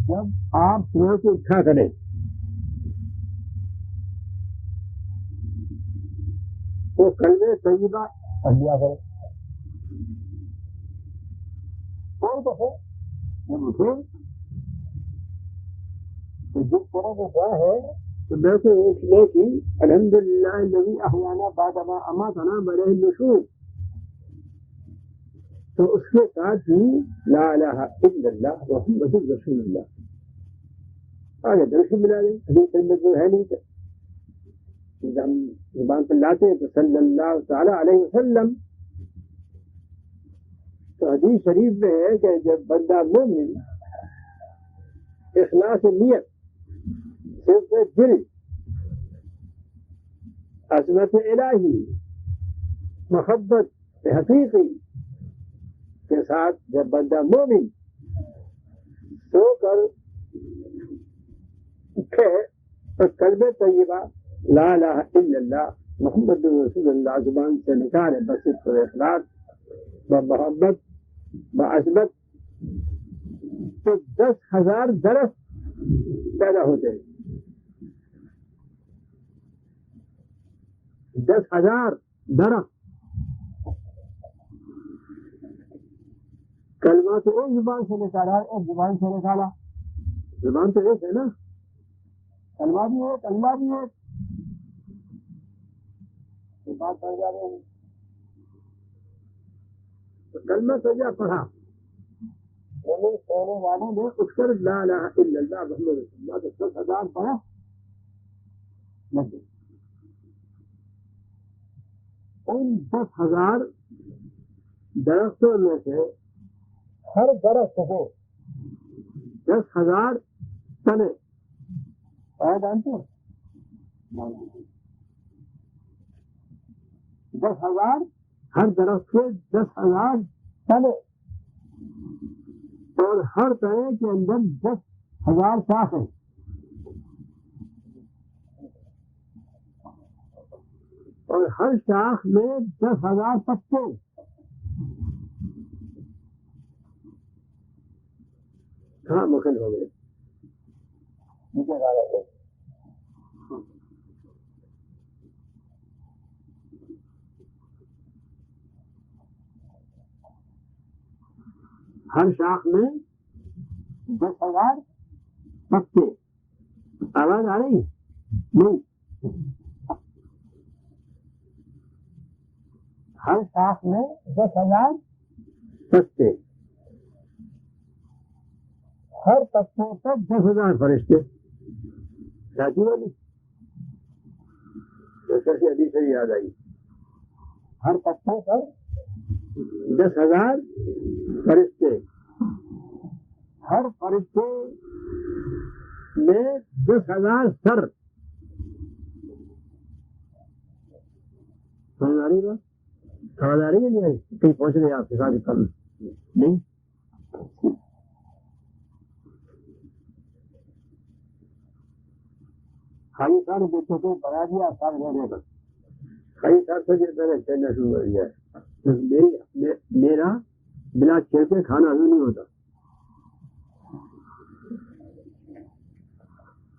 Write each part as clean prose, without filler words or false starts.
جب آپ سنا کو اٹھا کریں تو کلمہ طیبہ پڑھ لیا کریں. اور تو جب اٹھے تو جس طرح سے کیا ہے تو دیکھو اس لیے کہ الحمدللہ الذی احیانا بعد ما اماتنا والیہ النشور، تو اس کے ساتھ ہی لا الہ الا اللہ محمد رسول اللہ آگے درس ملا دیں. حدیث کلمت میں ہے نہیں تو جب ہم زبان پر لاتے ہیں تو صلی اللہ تعالی علیہ وسلم. تو حدیث شریف میں ہے کہ جب بندہ مومن اخلاص نیت صرف دل عظمت الہی محبت حقیقی کے ساتھ جب بندہ مومن سو کر اٹھے تو کلمہ طیبہ لا الہ الا اللہ محمد رسول اللہ زبان سے نکالے بس اس پر اخلاص بمحبت بعظمت، تو 10,000 درخت پیدا ہوتے ہیں. 10,000 درخت. کلمہ تو ایک زبان سے نکالا، ایک زبان سے نکالا. زبان تو ایک ہے نا، کلمہ بھی ہے کلمہ بھی ہے. بات پڑ جا رہے ہیں تو کلمہ سجا پڑھا سونے والوں نے اٹھ کر لا الہ الا اللہ محمد رسول اللہ تو 10,000 پڑھا نہیں. ان 10,000 درختوں میں سے ہر درخت کو 10,000 تنے اور جانتے ہیں 10,000 ہر درخت کے 10,000 تنے اور ہر تنے کے اندر 10,000 شاخیں اور ہر شاخ میں 10,000 پتے. ہاں مکھن ہو گئے ہر شاخ میں 10,000 پتے. آواز آ رہی ہے؟ نہیں. ہر شاخ میں 10,000 پتے، ہر پتے پر 10,000 فرشتے. راجی والی کیسی حدیث سے یاد آئی. ہر پتے پر 10,000 فرشتے، ہر فرشتے میں 10,000 سر. سمجھ آ رہی بات؟ سمجھ آ رہی ہے نہیں؟ کہیں پہنچ گئے آپ کے ساتھ کل نہیں. خالی سر دیکھتے تھے بنا دیا سر رہنے کا خالی سر سے پہلے چلنا شروع کر دیا. میرا بلا کھیل کے کھانا بھی نہیں ہوتا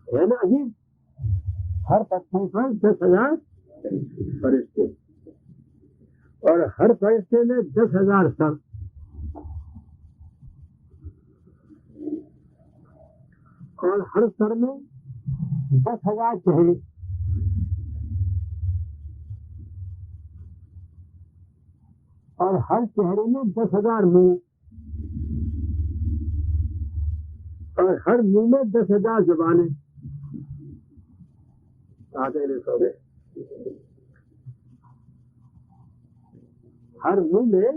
ہے نا عجیب. ہر پتے پر 10,000 فرشتے اور ہر فرشتے میں 10,000 سر اور ہر سر میں 10,000 چہرے اور ہر چہرے میں 10,000 منہ اور ہر منہ میں 10,000 زبانیں. آتے ہیں سو گئے. ہر منہ میں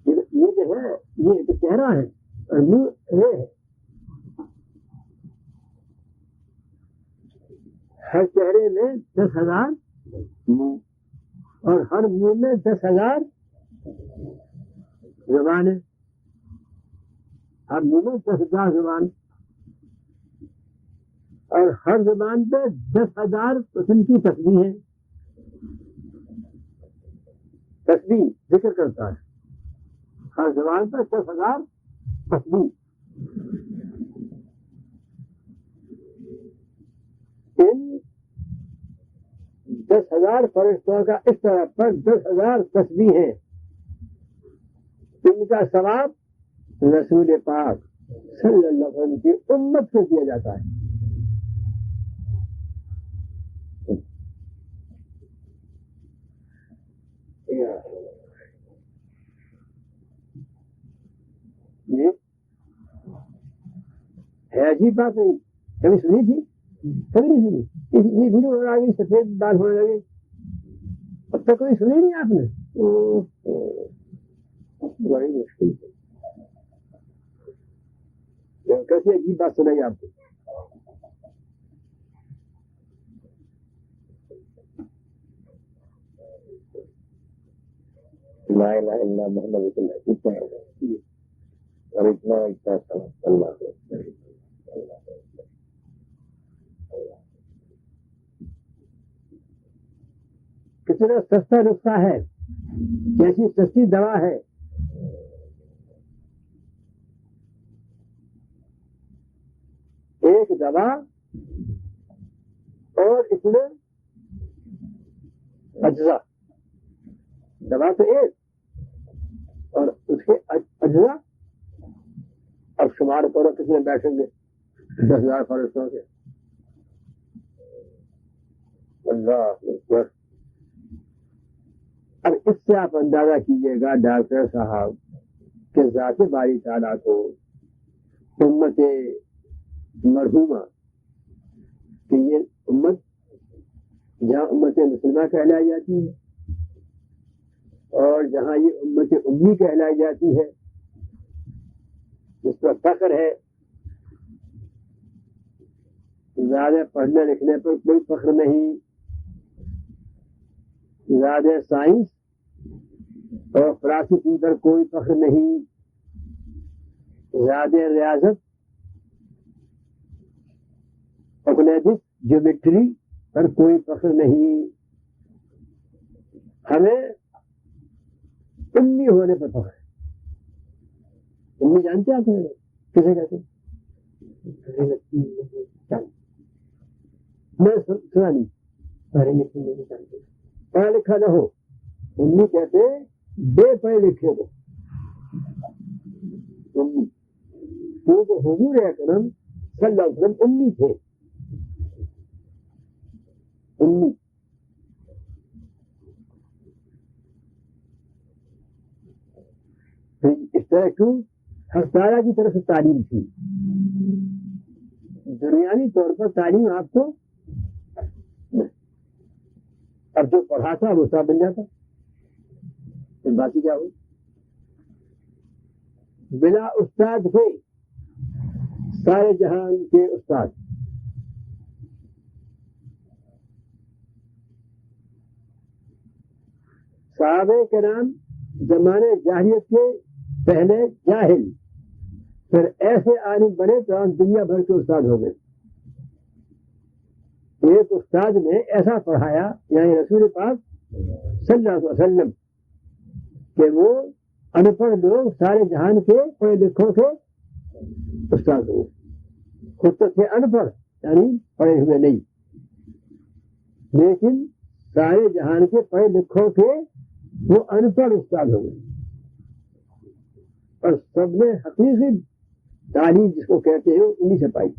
یہ جو ہے یہ ایک چہرہ ہے اور منہ یہ ہے. ہر چہرے میں 10,000 منہ اور ہر منہ میں 10,000 زبانیں. ہر منہ میں 10,000 زبان اور ہر زبان پہ 10,000 قسم کی تسبیحیں. تسبیح ذکر کرتا ہے، ہر زبان پر 10,000 تسبیح. ان 10,000 فرشتوں کا اس طرح پر 10,000 تسبیح ہیں. ان کا ثواب رسول پاک صلی اللہ علیہ وسلم کی امت کو دیا جاتا ہے. یہ ہے عجیب بات نہیں. کبھی سنی تھی؟ کبھی نہیں سنی. یہ بھی ہو رہا ہے، سفید بال ہونے لگے. اب تک کوئی سنی نہیں آپ نے؟ بڑی مشکل ہے. کیسی عجیب بات سنائی آپ کو؟ لا الہ الا محمد رسول اللہ. اتنا ہے اور اتنا اللہ کتنا سستا نسخہ ہے، کیسی سستی دوا ہے. ایک دوا اور اس میں اجزا. دوا تو ایک اور اس کے اجزا. اب شمار کرو کتنے بیٹھیں گے؟ 10,000 فرشتوں کے. اللہ اکبر. اب اس سے آپ اندازہ کیجئے گا ڈاکٹر صاحب کہ ذات باری تعالیٰ کو امت مرحومہ کہ یہ امت جہاں امت مسلمہ کہلائی جاتی ہے اور جہاں یہ امت امی کہلائی جاتی ہے، جس پر فخر ہے. زیادہ پڑھنے لکھنے پر کوئی فخر نہیں، زیادہ سائنس اور فلسفی پر کوئی فخر نہیں، زیادہ ریاضت اکنیٹکس جیومیٹری پر کوئی فخر نہیں. ہمیں امی ہونے پر فخر ہے. امی جانتے آپ کسے کہتے ہیں؟ میں سنا نہیں. پڑھے لکھے نہیں جانتے، پڑھا لکھا نہ ہو. امی کہتے بے پڑھے لکھے کو امی، کیونکہ حضور اکرم صلی اللہ علیہ وسلم امی تھے. امی اس طرح کیوں؟ حق تعالیٰ کی طرف سے تعلیم تھی. دنیاوی طور پر تعلیم آپ کو اب جو پڑھا تھا وہ استاد بن جاتا. پھر باقی کیا ہوئی؟ بلا استاد کے سارے جہان کے استاد. صحابہ کرام زمانے جاہلیت کے پہلے جاہل، پھر ایسے عالم بنے تو دنیا بھر کے استاد ہو گئے. ایک استاد نے ایسا پڑھایا یعنی رسول پاک صلی اللہ علیہ وسلم کہ وہ ان پڑھ لوگ سارے جہان کے پڑھے لکھوں کے استاد ہوئے. خود تو تھے ان پڑھ یعنی پڑھے ہوئے نہیں، لیکن سارے جہان کے پڑھے لکھوں کے وہ ان پڑھ استاد ہو گئے. اور سب نے حقیقی تعلیم جس کو کہتے ہیں انہیں سے پائی.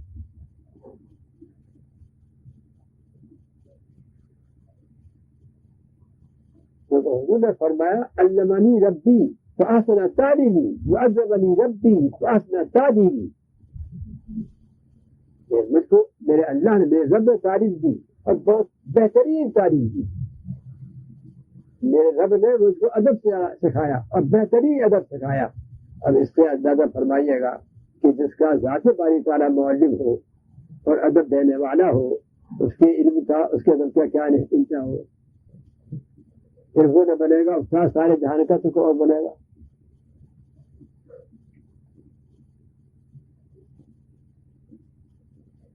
حضور نے فرمایا علمنی ربی فاحسن تعلیمی وعذبنی ربی فاحسن تعلیمی. مجھ کو میرے اللہ نے میرے رب نے تعلیم دی اور بہت بہترین تعلیم دی. میرے رب نے مجھ کو ادب سکھایا اور بہترین ادب سکھایا. اب اس سے اندازہ فرمائیے گا کہ جس کا ذات باری تعالیٰ معلم ہو اور ادب دینے والا ہو، اس کے علم کا اس کے ادب کا کیا انتہا ہو. پھر وہ نہ بنے گا استاد سارے جہان کا تو اور بنے گا.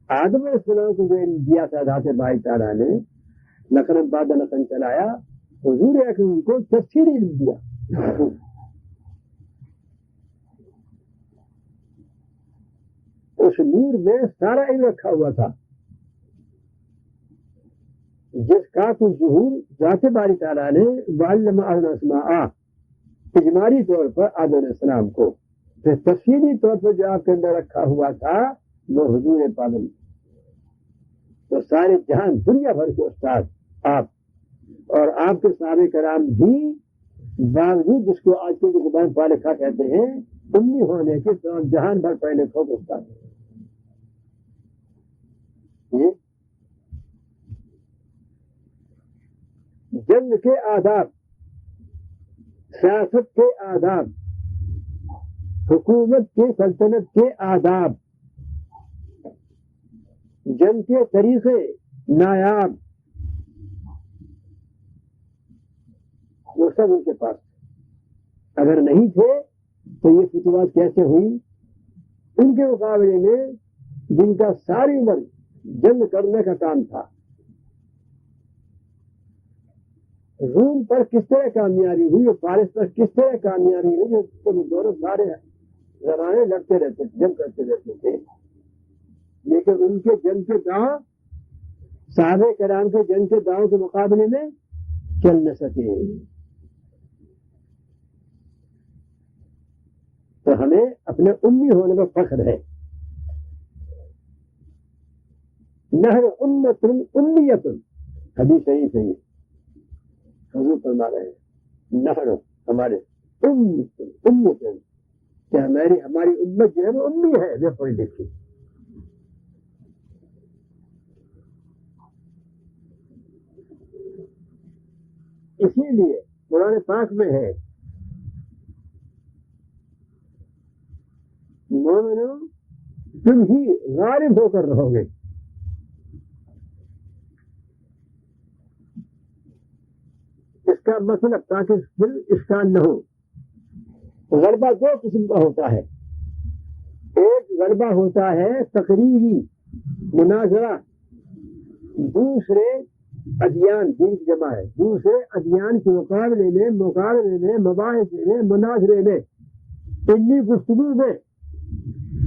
آدم علیہ السلام کو جو علم دیا تھا ذات باری تعالیٰ نے، نقل بعد نقل چلایا حضور اکرم کو تفصیلی علم دیا. اس نور میں سارا علم رکھا ہوا تھا جس کا تو ظہور ذات باری تعالیٰ نے وعلم آدم الاسماء اجمالی طور پر آدم علیہ السلام کو، پھر تفصیلی طور پر جو آپ کے اندر رکھا ہوا تھا وہ حضور پاک. تو سارے جہان دنیا بھر کے استاد آپ اور آپ کے صحابہ کرام بھی باوجود جس کو آج کل کی زبان پڑھا لکھا کہتے ہیں امی ہونے کے تمام جہان بھر پڑھے لکھوں کے استاد. جنگ کے آداب، سیاست کے آداب، حکومت کے سلطنت کے آداب، جنگ کے طریقے نایاب، وہ سب ان کے پاس. اگر نہیں تھے تو یہ فتوحات کیسے ہوئی؟ ان کے مقابلے میں جن کا ساری عمر جنگ کرنے کا کام تھا، روم پر کس طرح کامیابی ہوئی اور فارس پر کس طرح کامیابی ہوئی، جو دونوں سارے زمانے لڑتے رہتے تھے، جنگ کرتے رہتے تھے، لیکن ان کے جنگ کے داؤں صحابہ کرام کے جنگ کے داؤں کے مقابلے میں چل نہ سکے. تو ہمیں اپنے امی ہونے کا فخر ہے. نحن امۃ امیۃ، حدیث صحیح حضور فرما رہے ہیں نحن ہمارے امیۃ، کہ ہماری امت جو ہے وہ امی ہے، وہ پڑھی لکھی. اسی لیے قرآن پاک میں ہے مومنو تم ہی غالب ہو کر رہو گے. اس کا مطلب تاکہ پھر اشکال نہ ہو، غلبہ دو قسم کا ہوتا ہے. ایک غلبہ ہوتا ہے تقریری مناظرہ، دوسرے ادیان، دین کی جمع ہے، دوسرے ادیان کے مقابلے میں مباحثے میں مناظرے میں علمی گفتگو میں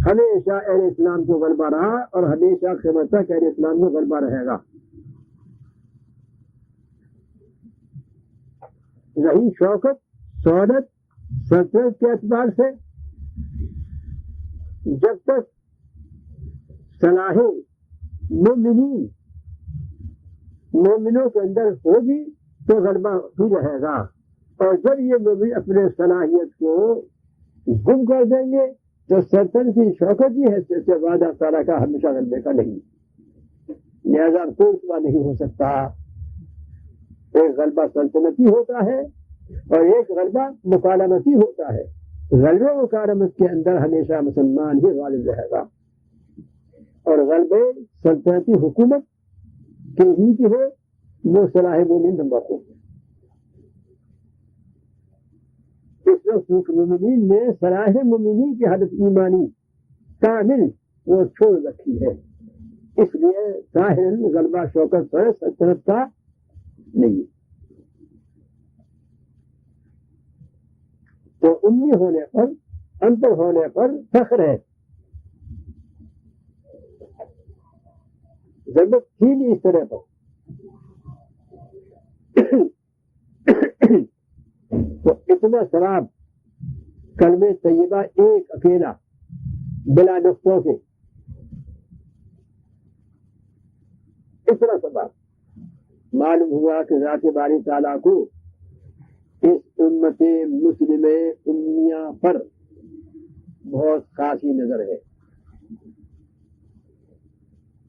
ہمیشہ اہل اسلام کو غلبہ رہا اور ہمیشہ قیامت تک اہل اسلام کو غلبہ رہے گا. رہی شوکت سعادت سلطنت کے اعتبار سے، جب تک صلاح مومنوں کے اندر ہوگی تو غلبہ ہی رہے گا، اور جب یہ مومن اپنے صلاحیت کو گم کر دیں گے تو سلطنت کی شوکت کی حیثیت سے وعدہ تعالیٰ کا ہمیشہ غلبے کا نہیں، لہذا کوئی اتباع نہیں ہو سکتا. ایک غلبہ سلطنتی ہوتا ہے اور ایک غلبہ مکالمتی ہوتا ہے. غلبہ مکالمت کے اندر ہمیشہ مسلمان ہی غالب رہے گا، اور غلبے سلطنتی حکومت کے ہی کی ہو وہ صلاح مومن نمبر ہو. اس وقت مومنین نے صلاح مومنین کی حالت ایمانی کامل وہ چھوڑ رکھی ہے، اس لیے ظاہر غلبہ شوکت پر سلطنت کا نہیں. تو امی ہونے پر، ان پڑھ ہونے پر فخر ہے. ضرورت تھی نہیں اس طرح پر. تو اتنا ثواب کلمہ طیبہ ایک اکیلا بلا نقطوں کے، اتنا ثواب معلوم ہوا کہ ذات باری تعالیٰ کو اس امت مسلمہ امیہ پر بہت خاصی نظر ہے،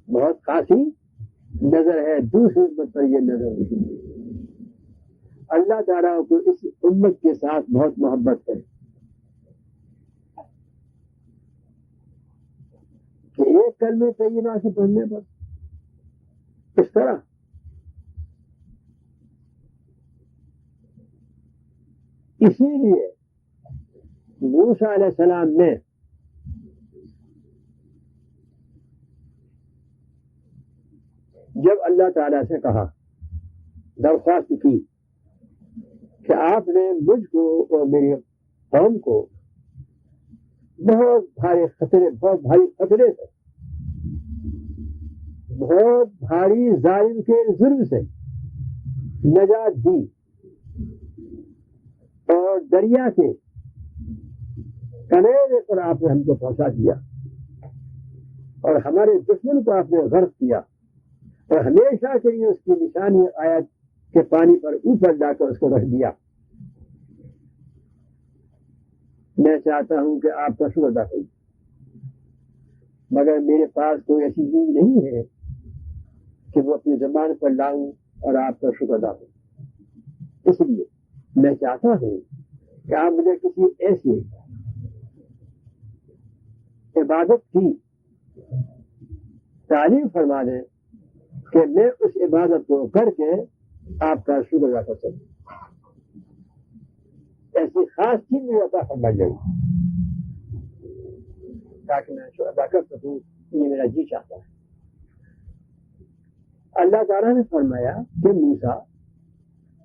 بہت خاصی نظر ہے. دوسری امت پر یہ نظر نہیں ہے. اللہ تعالیٰ کو اس امت کے ساتھ بہت محبت ہے کہ ایک کلمہ طیبہ سے پڑھنے پر اس طرح اسی لیے موسیٰ علیہ السلام نے جب اللہ تعالیٰ سے کہا، درخواست کی کہ آپ نے مجھ کو اور میری قوم کو بہت بھاری خطرے سے، بہت بھاری ظالم کے ظلم سے نجات دی، اور دریا کے کنارے پر آپ نے ہم کو پہنچا دیا، اور ہمارے دشمن کو آپ نے غرق کیا، اور ہمیشہ کے لیے اس کی نشانی آیت کے پانی پر اوپر جا کر اس کو رکھ دیا۔ میں چاہتا ہوں کہ آپ کا شکر ادا کریں، مگر میرے پاس کوئی ایسی چیز نہیں ہے کہ وہ اپنی زبان پر لاؤں اور آپ کا شکر ادا کروں۔ اس لیے میں چاہتا ہوں کہ آپ مجھے کسی ایسی عبادت کی تعلیم فرما دیں کہ میں اس عبادت کو کر کے آپ کا شکر ادا کر سکوں۔ ایسی خاص چیز مجھے عطا فرمائیے تاکہ میں شکر ادا کر سکوں، یہ میرا جی چاہتا ہے۔ اللہ تعالیٰ نے فرمایا کہ موسیٰ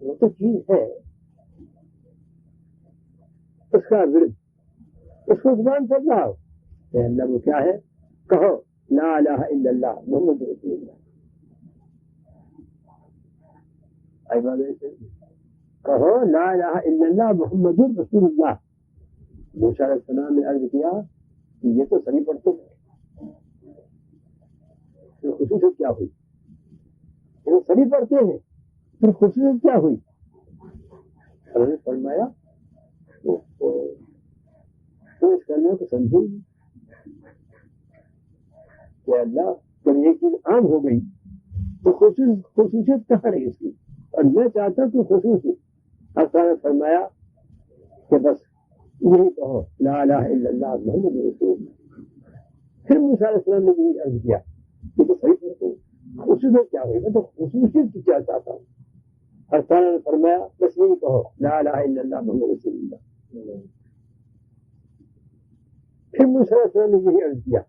وہ تو چیز ہے، اس کا ورد اس کو زبان پر لاؤ۔ اللہ وہ کیا ہے؟ کہو لا الہ الا اللہ محمد رسول اللہ۔ کہو لا الہ الا اللہ محمد رسول اللہ۔ موسیٰ علیہ السلام نے عرض کیا کہ یہ تو سبھی پڑھتے ہیں، پھر خصوصیت کیا ہوئی؟ یہ سبھی پڑھتے ہیں، پھر خصوصیت کیا ہوئی؟ انہوں نے فرمایا تو اس کرنے کو سمجھیں گے کہ اللہ جب یہ چیز عام ہو گئی تو خصوصیت کہاں رہی اس کی؟ اور میں چاہتا ہوں کہ خصوصیت اللہ نے فرمایا کہ بس یہی کہو لا الہ الا اللہ محمد رسول اللہ۔ پھر موسیٰ علیہ السلام نے یہی عرض کیا کہ تو صحیح پڑھتے ہیں، خصوصیت کیا ہوئی؟ میں تو خصوصیت کی کیا چاہتا ہوں۔ اللہ تعالیٰ نے فرمایا بس یہی کہو لا الہ الا اللہ محمد رسول اللہ۔ پھر موسیٰ علیہ السلام نے یہی عرض کیا۔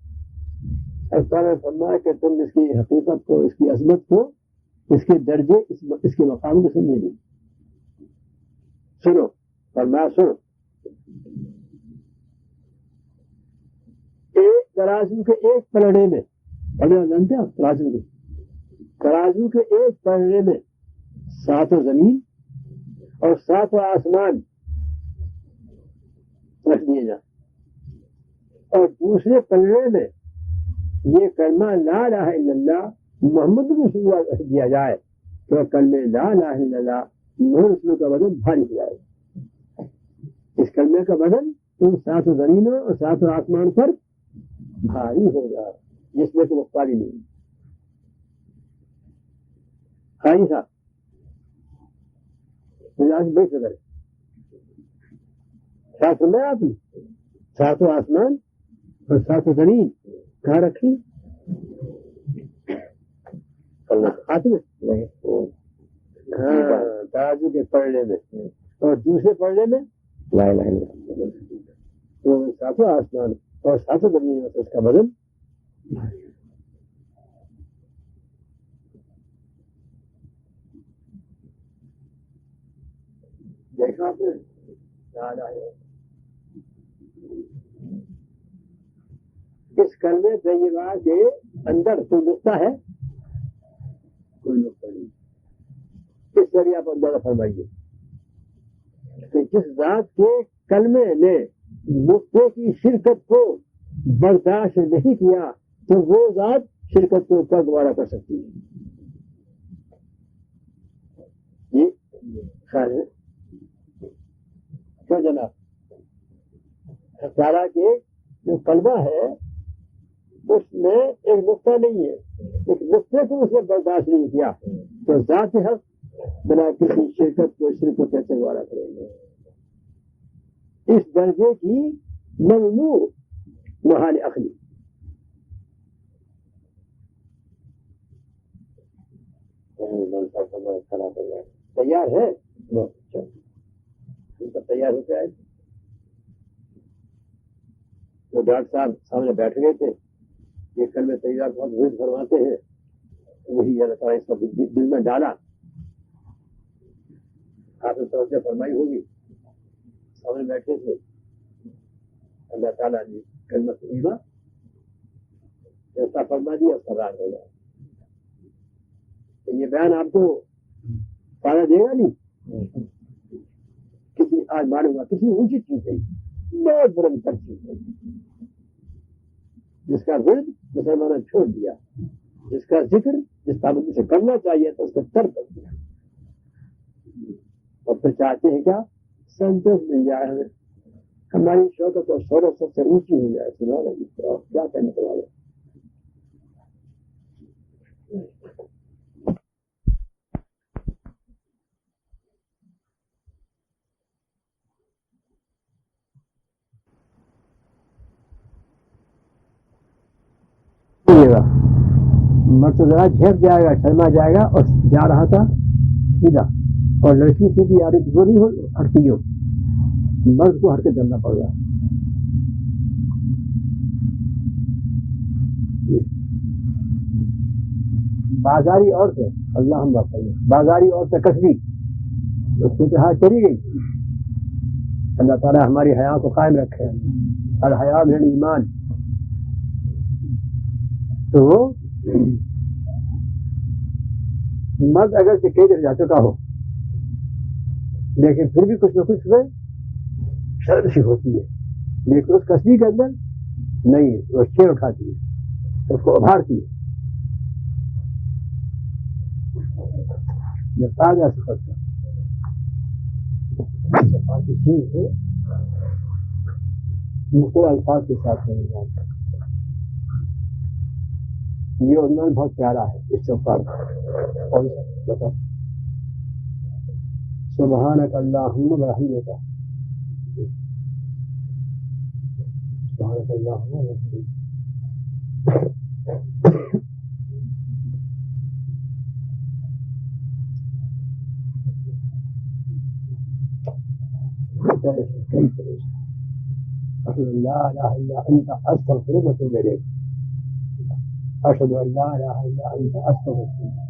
اللہ تعالیٰ نے فرمایا کہ تم اس کی حقیقت کو، اس کی عظمت کو، اس کے درجے، اس کے مقام کو سمجھے نہیں۔ سنو، فرمایا سنو، ایک ترازو کے ایک پلڑے میں، پلڑا جانتے ہیں ترازو کے ایک پلڑے میں 7 زمین اور 7 آسمان رکھ دیے جائیں، اور دوسرے پلڑے میں یہ کلمہ لا الہ الا اللہ محمد رسول اللہ رکھ دیا جائے تو کلمہ لا الہ الا اللہ محمد رسول کا وزن بھاری ہو جائے گا۔ اس کلمے کا وزن ان 7 زمینوں اور 7 آسمان پر بھاری ہوگا، جس میں کوئی مختاری نہیں۔ خالی صاحب بیٹھ کر کیا سنا آپ نے؟ 7 آسمان اور 7 زمین کہاں رکھی؟ ہاتھ میں، ہاں ترازو کے پلڑے میں، اور دوسرے پلڑے میں لا الہ الا اللہ۔ تو 7 آسمان اور 7 زمین میں اس کا وزن دیکھا آپ نے؟ لا الہ الا اللہ۔ اس کلمے طیبہ کے اندر کوئی نقطہ ہے؟ کوئی نقطہ نہیں۔ اس ذریعے آپ اندازہ فرمائیے کہ جس ذات کے کلمے نے نقطے کی شرکت کو برداشت نہیں کیا تو وہ ذات شرکت کو کب دوبارہ کر سکتی ہے؟ جی خیر ہے کیوں جناب؟ سارا کے جو کلمہ ہے اس میں ایک نقطہ نہیں ہے، ایک نقطے کو اس نے برداشت نہیں کیا تو ذات حق بنا کسی شرکت کو شرک کو کیسے گوارا کریں گے؟ اس درجے کی ممنوع محال عقلی۔ تیار ہے؟ تیار ہو جائے تو ڈاکٹر صاحب سامنے بیٹھ گئے تھے، یہ کلمہ طیبہ بہت ورد فرماتے ہیں، وہی اللہ تعالیٰ اس کو دل میں ڈالا۔ آپ نے توجہ فرمائی ہوگی، سامنے بیٹھے تھے، اللہ تعالیٰ نے کلمۃ طیبہ ایسا فرما دیا فرار ہو گیا. تو یہ بیان آپ کو فائدہ دے گا نہیں. کسی آج معلوم ہوا کسی اونچی چیز ہے، بہت بلند تر چیز ہے، جس کا ورد مسلمانوں چھوڑ دیا، جس کا ذکر جس پابندی سے کرنا چاہیے تو اس کو ترک کر دیا، اور پھر چاہتے ہیں کیا سنتوش مل جائے ہمیں، ہماری شوقت اور شہرت سب سے اونچی ہو جائے. سنا رہے کیا کہنے کے والے. مرد ذرا جھیپ جائے گا، شرما جائے گا، اور جا رہا تھا سیدھا، اور لڑکی سیدھی آ رہی وہ نہیں ہو ہٹتی ہو، مرد کو ہٹ کے چلنا پڑ رہا. بازاری عورتیں اللہ ہم بات کریں، بازاری عورتیں کسبی اس کو جہاں چلی گئی. اللہ تعالیٰ ہماری حیا کو قائم رکھے. الحیا من ایمان. تو مرد اگر سے کئی دیر جا چکا ہو لیکن پھر بھی کچھ نہ کچھ میں شرم سی ہوتی ہے، لیکن اس کسبی کے اندر نہیں، وہ شیر اٹھاتی ہے، اس کو ابھارتی ہے. یہ تازہ صفت چیز ہے، مختلف الفاظ کے ساتھ ہے. یہ عنوان بہت پیارا ہے استغفار کا. اور بتا سبحانک اللہم وبحمدک، سبحانک اللہم وبحمدک. کئی طرح سے اشہد ان لا الہ الا انت استغفرک واتوب الیک. اشہد ان لا الہ الا انت استغفرک.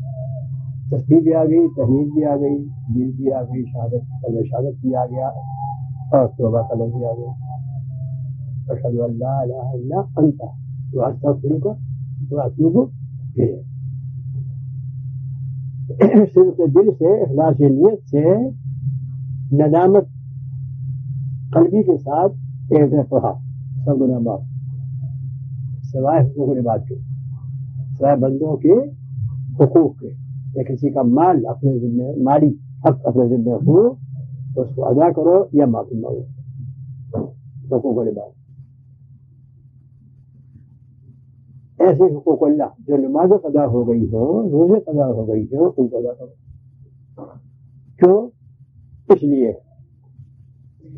تسبیح بھی آ گئی، تحمید بھی آ گئی، دل بھی آ گئی، شہادت بھی آ گیا، اور توبہ کا لفظ بھی آ گیا. اشہد ان لا الہ الا انت واستغفرک واتوب الیک. صدق دل سے، اخلاص نیت سے، ندامت قلبی کے ساتھ ایک دفعہ پڑھا، سب گناہ معاف، سوائے حقوق العباد کے، سوائے بندوں کے حقوق کے. یا کسی کا مال اپنے ذمہ، مالی حق اپنے ذمہ ہو تو اس کو ادا کرو یا معافی مانگو. حقوق العباد ایسے حقوق اللہ جو نماز ادا ہو گئی ہو، روزے ادا ہو گئی ہو، ان کو ادا کرو. کیوں؟ اس لیے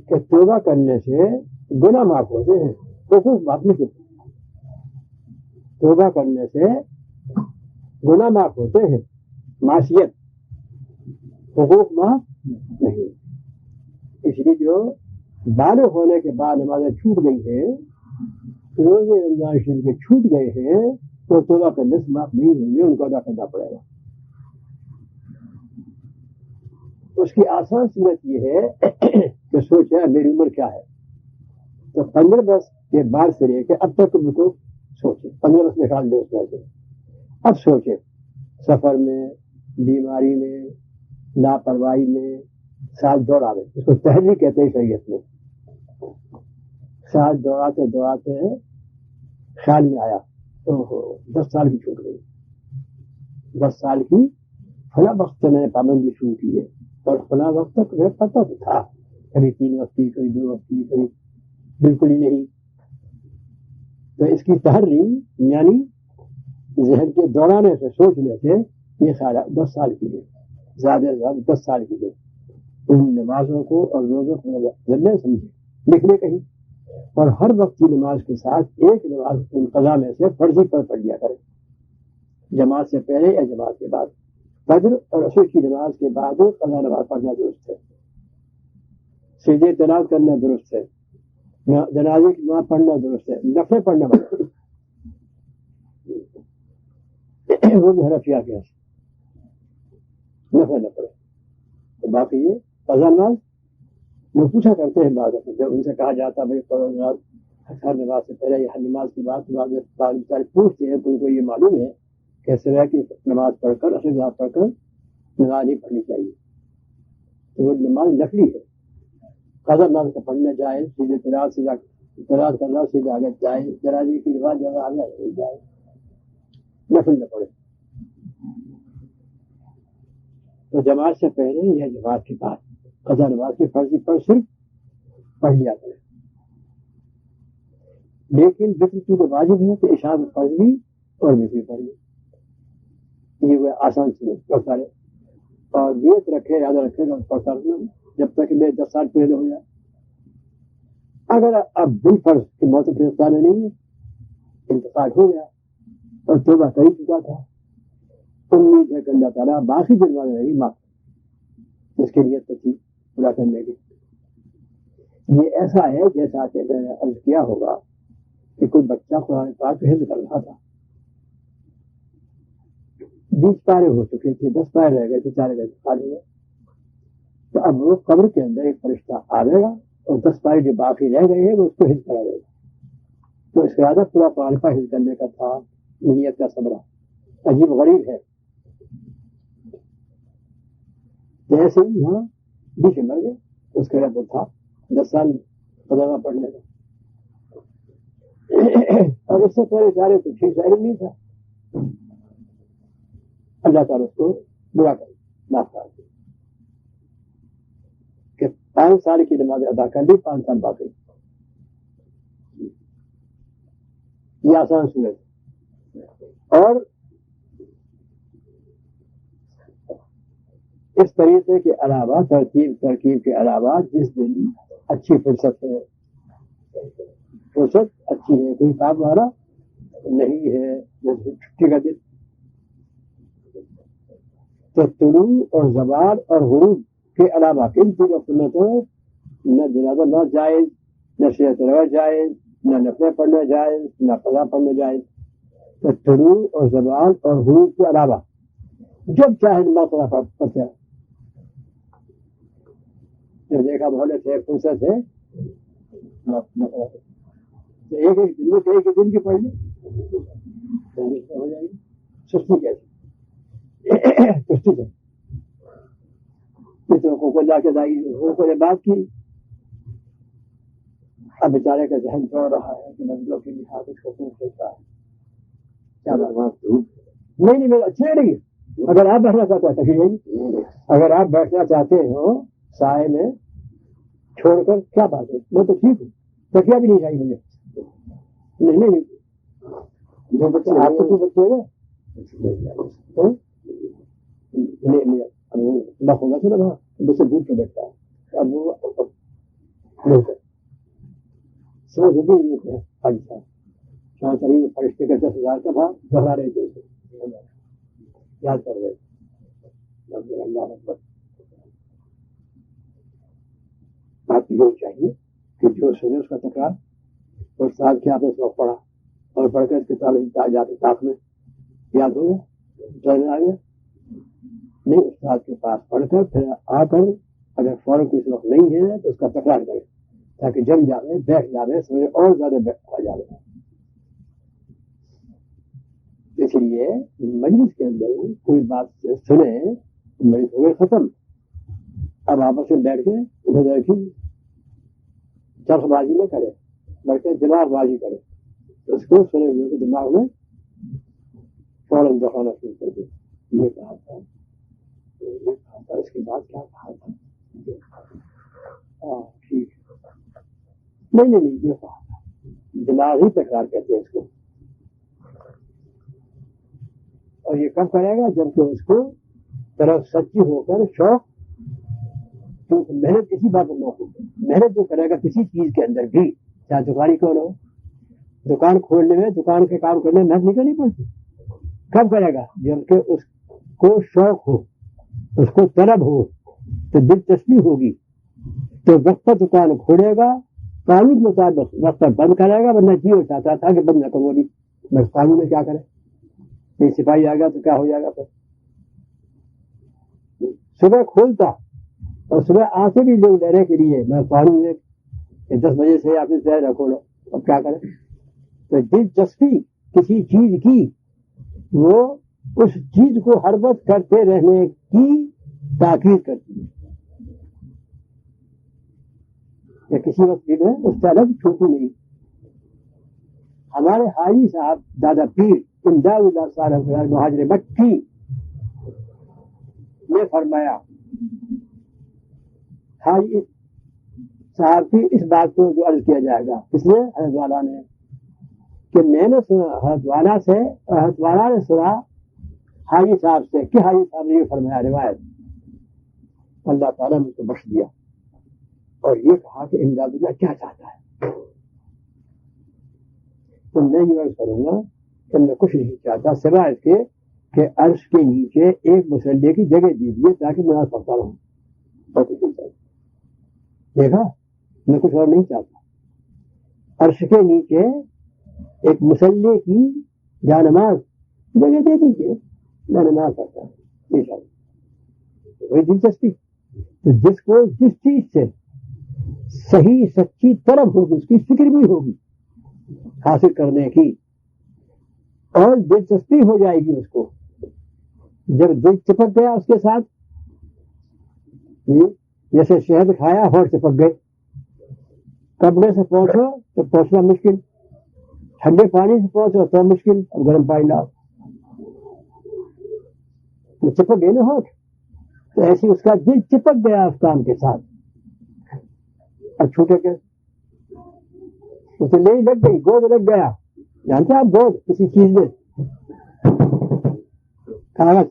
کہ توبہ کرنے سے گناہ معاف ہوتے ہیں، حقوق معاف نہیں ہوتے. توبہ کرنے سے گناہ معاف ہوتے ہیں، معصیت حقوق معاف نہیں. اس لیے جو بالغ ہونے کے بعد نمازیں چھوٹ گئی ہیں، روزے رمضان شریف کے چھوٹ گئے ہیں، تو توبہ کرنے سے معاف نہیں ہوں گے، ان کو ادا کرنا پڑے گا. اس کی آسان صورت یہ ہے کہ سوچے میری عمر کیا ہے، تو 15 برس کے بعد سے لے کے اب تک ان کو سوچے، 15 برس نکال دے اس میں سے. اب سوچے سفر میں، بیماری میں، لاپرواہی میں ساتھ دوڑاوے، اس کو تحری کہتے ہیں شریعت میں. ساتھ دوڑاتے دوڑاتے خیال میں آیا تو 10 سال کی چھوٹ گئی، 10 سال کی فلاں وقت سے میں نے پابندی شروع کی ہے، اور فلاں وقت تک مجھے پتہ تو تھا، کبھی 3 وقت کی، کبھی 2 وقت کی، کبھی بالکل ہی نہیں. تو اس کی تحری یعنی ذہن کے دوڑانے سے، سوچنے سے یہ خیال 10 سال کی ہے، زیادہ سے زیادہ 10 سال کی ہے. ان نمازوں کو اور روزوں کو ذمہ سمجھے، لکھنے کہیں، اور ہر وقت کی نماز کے ساتھ ایک نماز ان قضا میں سے فرضی پر پڑھ لیا کرے، جماعت سے پہلے یا جماعت کے بعد. فجر اور عصر کی نماز کے بعد قضا نماز پڑھنا درست ہے، سجدے تلاوت کرنا درست ہے، جنازے کی نماز پڑھنا درست ہے، نفل پڑھنا بند وہ بھی حنفیہ کے نفل نہ پڑے. تو باقی یہ قضا نماز وہ پوچھا کرتے ہیں بعض جب ان سے کہا جاتا بھائی قضا نماز ہر نماز سے پہلے یا ہر نماز کی بات پوچھتے ہیں تو ان کو یہ معلوم ہے کہ صبح کی نماز پڑھ کر اصل نماز پڑھ کر نماز نہیں پڑھنی چاہیے، تو وہ نماز نفلی ہے. قضا نماز کا پڑھنا جائے، سیدھے تلاش کرنا سیدھے آگے جائے، جنازے کی نماز جگہ آگے جائے، نفل نہ پڑھے. تو جماعت سے پہلے یا جماعت کے بعد قضا نماز کی فرضی پر صرف پڑھ لیا کرے. لیکن وطر چونکہ واجب ہے تو عشاء میں فرض بھی اور وطر پڑھ لی، یہ وہ آسان سے پڑھتا رہے اور نیت رکھے، یاد رکھے گا پڑھتا رہنا جب تک میرے 10 سال پہلے ہو جائے. اگر اب بالفرض کی موت گرفتار میں نہیں ہے، انتقال ہو گیا اور توبہ کر ہی چکا تھا، امید ہے کہ اللہ تعالیٰ باقی جرمانے رہے گی معاف اس کے لیے تھی پورا کرنے کی. یہ ایسا ہے جیسا کہ میں نے عرض کیا ہوگا کہ کوئی بچہ قرآن پاک حفظ کر رہا تھا، 20 پارے ہو چکے تھے، 10 پارے رہ گئے تھے، 4 گئے خالی ہوئے. تو اب وہ قبر کے اندر ایک فرشتہ آئے گا اور 10 پارے جو باقی رہ گئے ہیں وہ اس کو حفظ کرا دے گا. تو اس کا عادت پورا قرآن پاک حفظ کرنے کا تھا، نیت کا صبر عجیب غریب ہے. جیسے ہی یہاں بیچ مر گئے اس کا عادت تھا 10 سال قضا پڑھنے کا، اور اس سے پہلے سارے تو ٹھیک ظاہر نہیں تھا. اللہ تعالیٰ اس کو برا کر معاف کر دیا کہ 5 سال کی نماز ادا کر لی، 5 سال باقی. یہ آسان سنت. اور اس طریقے کے علاوہ ترکیب کے علاوہ جس دن اچھی فرصت ہے، فرصت اچھی ہے، کوئی کام والا نہیں ہے، جیسے چھٹی کا دن، تو طلوع اور زوال اور غروب کے علاوہ ان تینوں سنتوں نہ جنازہ نہ جائز، نہ سیرت روایت جائز، نہ نفلیں پڑھنا جائز، نہ قضا پڑھنا جائز. تو طلوع اور زوال اور غروب کے علاوہ جب چاہے نماز قضا پڑھتے ہیں. جب دیکھا بہت سے فرصت ہے تو ایک دن میں ایک دن کی پڑھ لی ہو جائے گی. سستی کیسے سستی ہے، کو لا کے کو بات کی. اب بیچارے کا ذہن دوڑ رہا ہے کہ منزلوں کے لیے کچھ حقوق ہوتا ہے، کیا نہیں میرا اچھی نہیں ہے. اگر آپ بیٹھنا چاہتے ہیں تکلیف نہیں، اگر آپ بیٹھنا چاہتے ہو سائے میں چھوڑ کر کیا بات ہے، میں تو ٹھیک ہوں، تکیا بھی نہیں چاہیے مجھے. نہیں جو بچے آپ کو بچے ہوئے ہوگا تو نا بس دور کے بیٹھتا ہے. اب وہ شاہ شریف فرشتے کا 10,000 کا بھا دہرا رہے تھے، یاد کر رہے. اللہ اکبر. آپ کو چاہیے کہ جو سنے اس کا تکرار اور سال کے آپ نے سبق پڑھا اور پڑھ کر کتاب جاتے تاخ میں یاد ہو گیا، آ گیا نہیں، استاد کے پاس پڑھ کر پھر آ کر اگر فوراً کوئی وقت نہیں ہے تو اس کا تکرار کرے تاکہ جم جاوے، بیٹھ جاوے، سمجھے اور زیادہ آ جاوے. اس لیے مجلس کے اندر کوئی بات سنے مجلس ہو گئے ختم. اب آپس میں بیٹھ کے ادھر ادھر کی چرخ بازی نہ کرے بلکہ دماغ بازی کرے. اس کو سنے ہوئے کے دماغ میں فوراً دکھانا شروع کر دے. یہ کہا تھا، اس کے بعد کیا کہا تھا، ٹھیک نہیں یہ کہا تھا. دماغ ہی تکرار کہتے ہیں اس کو. اور یہ کب کرے گا جبکہ اس کو طرف سچی ہو کر شوق، کیونکہ محنت اسی بات میں موقع ہے. محنت جو کرے گا کسی چیز کے اندر بھی، چاہے دکانی کون ہو، دکان کھولنے میں، دکان کے کام کرنے میں محنت نہیں کرنی پڑتی. کب کرے گا جبکہ اس کو شوق ہو، اس کو طلب ہو، تو دلچسپی ہوگی تو وقت پر دکان کھولے گا، قانون مطابق وقت پر بند کرے گا. ورنہ جی چاہتا تھا کہ بند نہ کروں ابھی، بس قانون میں کیا کرے، کوئی سپاہی آ گیا تو کیا ہو جائے گا. پھر صبح کھولتا اور صبح آتے بھی لوگ لینے کے لیے میں قانون ہے کہ 10 بجے سے آفس سے رکھو لو. اب کیا کریں؟ تو دلچسپی کسی چیز کی وہ اس چیز کو ہر وقت کرتے رہنے کی تاکید کرتی ہے کہ کسی وقت جو ہے اس سے الگ چھوٹی نہیں. ہمارے حاجی صاحب دادا پیر امداد اللہ صاحب مہاجر مکی نے فرمایا، حاجی صاحب کی اس بات کو جو عرض کیا جائے گا کس نے؟ حضرت والا نے، کہ میں نے سنا حضرت والا سے، حضرت والا نے سنا حاجی صاحب سے کہ حاجی صاحب نے یہ فرمایا روایت، اللہ تعالیٰ نے اس کو بخش دیا اور یہ کہا کہ امداد اللہ کیا چاہتا ہے. تو میں یہ عرض کروں گا کہ میں کچھ نہیں چاہتا سوائے اس کے کہ عرش کے نیچے ایک مسلح کی جگہ دیجیے تاکہ میں نماز پڑھتا رہوں. اور کچھ نہیں چاہتا. دیکھا، میں کچھ اور نہیں چاہتا. عرش کے نیچے ایک مسلح کی یا نماز جگہ دے دیجیے، میں نماز پڑھتا ہوں انشاءاللہ. وہی دلچسپی. تو جس کو جس چیز سے صحیح سچی طلب ہوگی اس کی فکر بھی ہوگی حاصل کرنے کی اور دلچسپی ہو جائے گی اس کو. جب دل چپک گیا اس کے ساتھ، جیسے شہد کھایا ہونٹ چپک گئے، کپڑے سے پہنچو تو پہنچنا مشکل، ٹھنڈے پانی سے پہنچو تو مشکل، اب گرم پانی لاؤ تو چپک گئے نا ہونٹ. تو ایسی اس کا دل چپک گیا اس کام کے ساتھ. اب چھوٹے کے اسے نہیں لگ گئی، گود لگ گیا. جانتے آپ گود کسی چیز میں کاغذ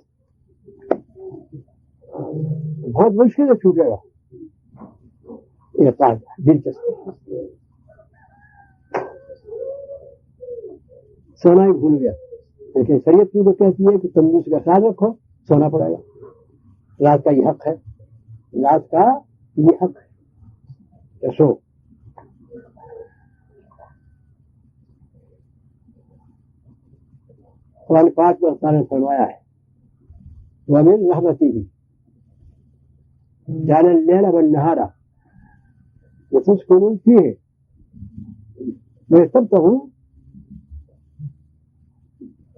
بہت مشکل سے چھوٹے گا. یہ دلچسپی. سونا ہی بھول گیا، لیکن شریعت کی تو کہتی ہے کہ تندرستی کا خیال رکھو، سونا پڑے گا. رات کا یہ حق ہے، رات کا یہ حق ہے. سو قرآن پاک میں اللہ نے فرمایا ہے وَمِن رَحْمَتِهِ جَعَلَ اللَّيْلَ وَالنَّهَارَ لِتَسْكُنُوا فِيهِ وَلِتَبْتَغُوا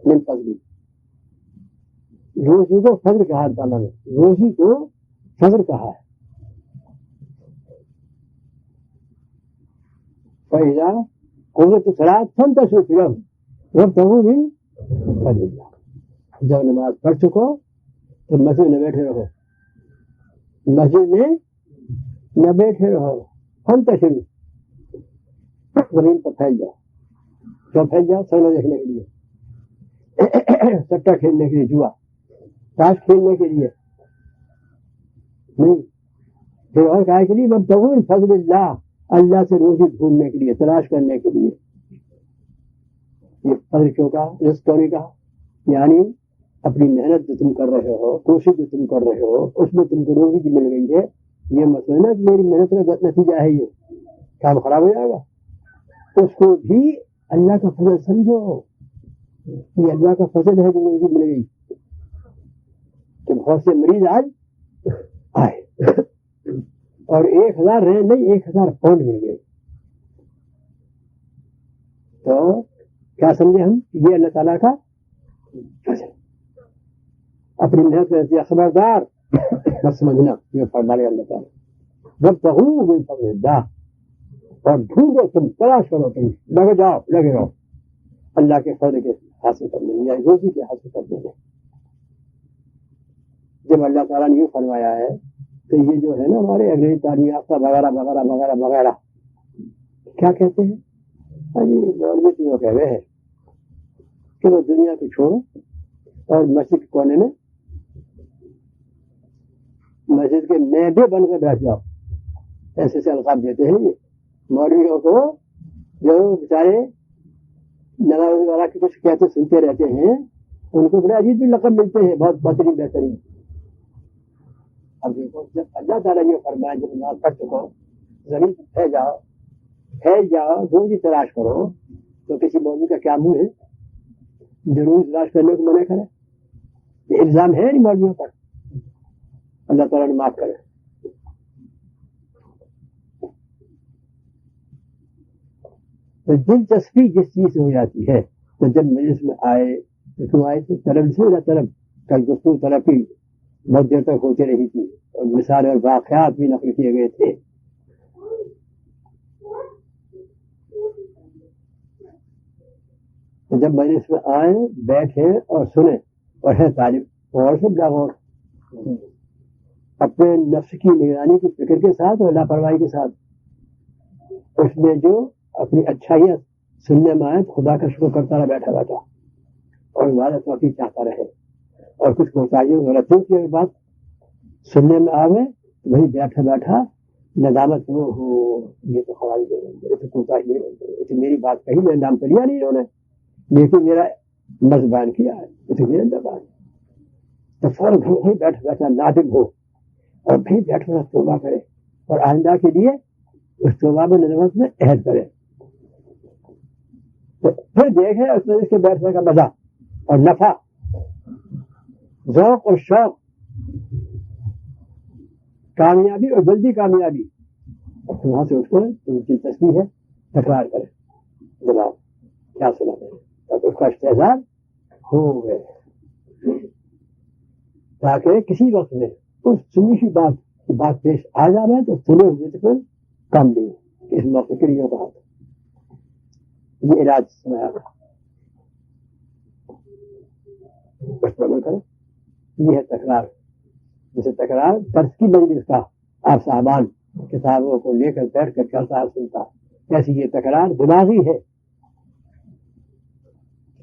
مِن فَضْلِهِ. روزی کو فضل کہا ہے. تعالیٰ نے روزی کو فضل کہا ہے. فَإِذَا قُضِيَتِ الصَّلَاةُ فَانتَشِرُوا فِي الْأَرْضِ وَابْتَغُوا مِن فضل اللہ. جب نماز پڑھ چکو تو مسجد میں بیٹھے رہو، مسجد میں نہ بیٹھے رہو. فانتشروا، زمین پر پھیل جاؤ. کیوں پھیل جاؤ؟ سونا دیکھنے کے لیے، سٹا کھیلنے کے لیے، جوا تاش کھیلنے کے لیے نہیں. پھر اور کہا کے لیے وابتغوا من فضل اللہ، اللہ سے روزی ڈھونڈنے کے لیے، تلاش کرنے کے لیے. یہ فضل کیوں کہا، رزق کیوں نہیں کہا؟ یعنی اپنی محنت جو تم کر رہے ہو، کوشش جو تم کر رہے ہو، اس میں تم کو روزی کی مل گئی ہے. یہ مسئلہ نا کہ میری محنت کا نتیجہ ہے، یہ کام خراب ہو جائے گا. اس کو بھی اللہ کا فضل سمجھو. یہ اللہ کا فضل ہے جو روزی مل گئی. کہ بہت سے مریض آج آئے اور 1000 رہے نہیں، 1000 پاؤنڈ مل گئے. تو کیا سمجھے ہم؟ یہ اللہ تعالیٰ کا فضل. اپنی محنت سے خبردار مت سمجھنا. یہ فرما لے اللہ تعالیٰ وابتغوا من فضل اللہ، اور ڈھونڈو، تم تلاش کرو، تم لگے رہو اللہ کے فضل کے حاصل کرنے میں، یعنی روزی کے حاصل کرنے میں. جب اللہ تعالیٰ نے یہ فرمایا ہے تو یہ جو ہے نا ہمارے انگریزی تعلیم یافتہ وغیرہ وغیرہ وغیرہ وغیرہ کیا کہتے ہیں؟ مولوی تو یہ کہہ رہے ہیں کہ وہ دنیا کو چھوڑو اور مسجد کے کونے میں مسجد کے میدے بن کے بیٹھ جاؤ. ایسے سے القاب دیتے ہیں یہ مولویوں کو جو بیچارے نواز وغیرہ کے کچھ کہتے سنتے رہتے ہیں. ان کو بڑے عجیب بھی لقب ملتے ہیں، بہت بہترین. اب دیکھو، جب اللہ تعالیٰ یہ فرمایا جب نماز پڑھ چکو زمین پر پھیل جاؤ روزی تلاش کرو، تو کسی مولوی کا کیا منہ ہے جو روزی تلاش کرنے کو منع کرے؟ یہ الزام ہے نہیں مولویوں پر. اللہ تعالیٰ نے معاف کرے. تو دلچسپی جس چیز سے ہو جاتی ہے، تو جب مجلس میں آئے تو کیوں آئے تھے؟ طلب سے ہو طلب کل گفتگو طلب کی بہت دیر تک ہوتی رہی تھی، اور مثال اور واقعات بھی نقل کیے گئے تھے. تو جب مجلس میں آئے، بیٹھے اور سنیں، اور ہے طالب اور سے غور، اپنے نفس کی نگرانی کی فکر کے ساتھ اور لاپرواہی کے ساتھ اس میں جو اپنی اچھائیاں سننے میں آئے خدا کا شکر کرتا رہا بیٹھا بیٹھا، اور عبادت واقعی چاہتا رہے، اور کچھ کوتاہیوں غلطیوں کی بات سننے میں آوے وہی بیٹھا بیٹھا ندامت وہ ہو، یہ تو خواہی دے رہے ہیں، کوتاہی میری بات کہی میں نام لیا نہیں انہوں نے، لیکن میرا مذبان کیا ہے، میرے زبان تو فوراً بیٹھا بیٹھا نادم ہو، اور پھر بیٹھا توبہ کرے، اور آئندہ کے لیے اس توبہ میں ندامت میں عہد کرے. تو پھر دیکھے اس میں اس کے بیٹھنے کا مزہ اور نفع، ذوق اور شوق، کامیابی اور جلدی کامیابی. اور وہاں سے اٹھ کر دلچسپی ہے تکرار کرے، جناب کیا سنا ہے، تب اس کا استحضار ہو گئے، تاکہ کسی وقت میں اس سنی سی بات کی بات پیش آ جائے تو سنے ہوئے تو پھر کم نہیں اس موقع کے لیے کہا. یہ علاج سنایا تھا، اس پر عمل کریں. یہ ہے تکرار، جسے تکرار درس کی مجلس کا آپ صاحبان کتابوں کو لے کر بیٹھ کر چلتا سنتا، ایسی یہ تکرار دماغی ہے،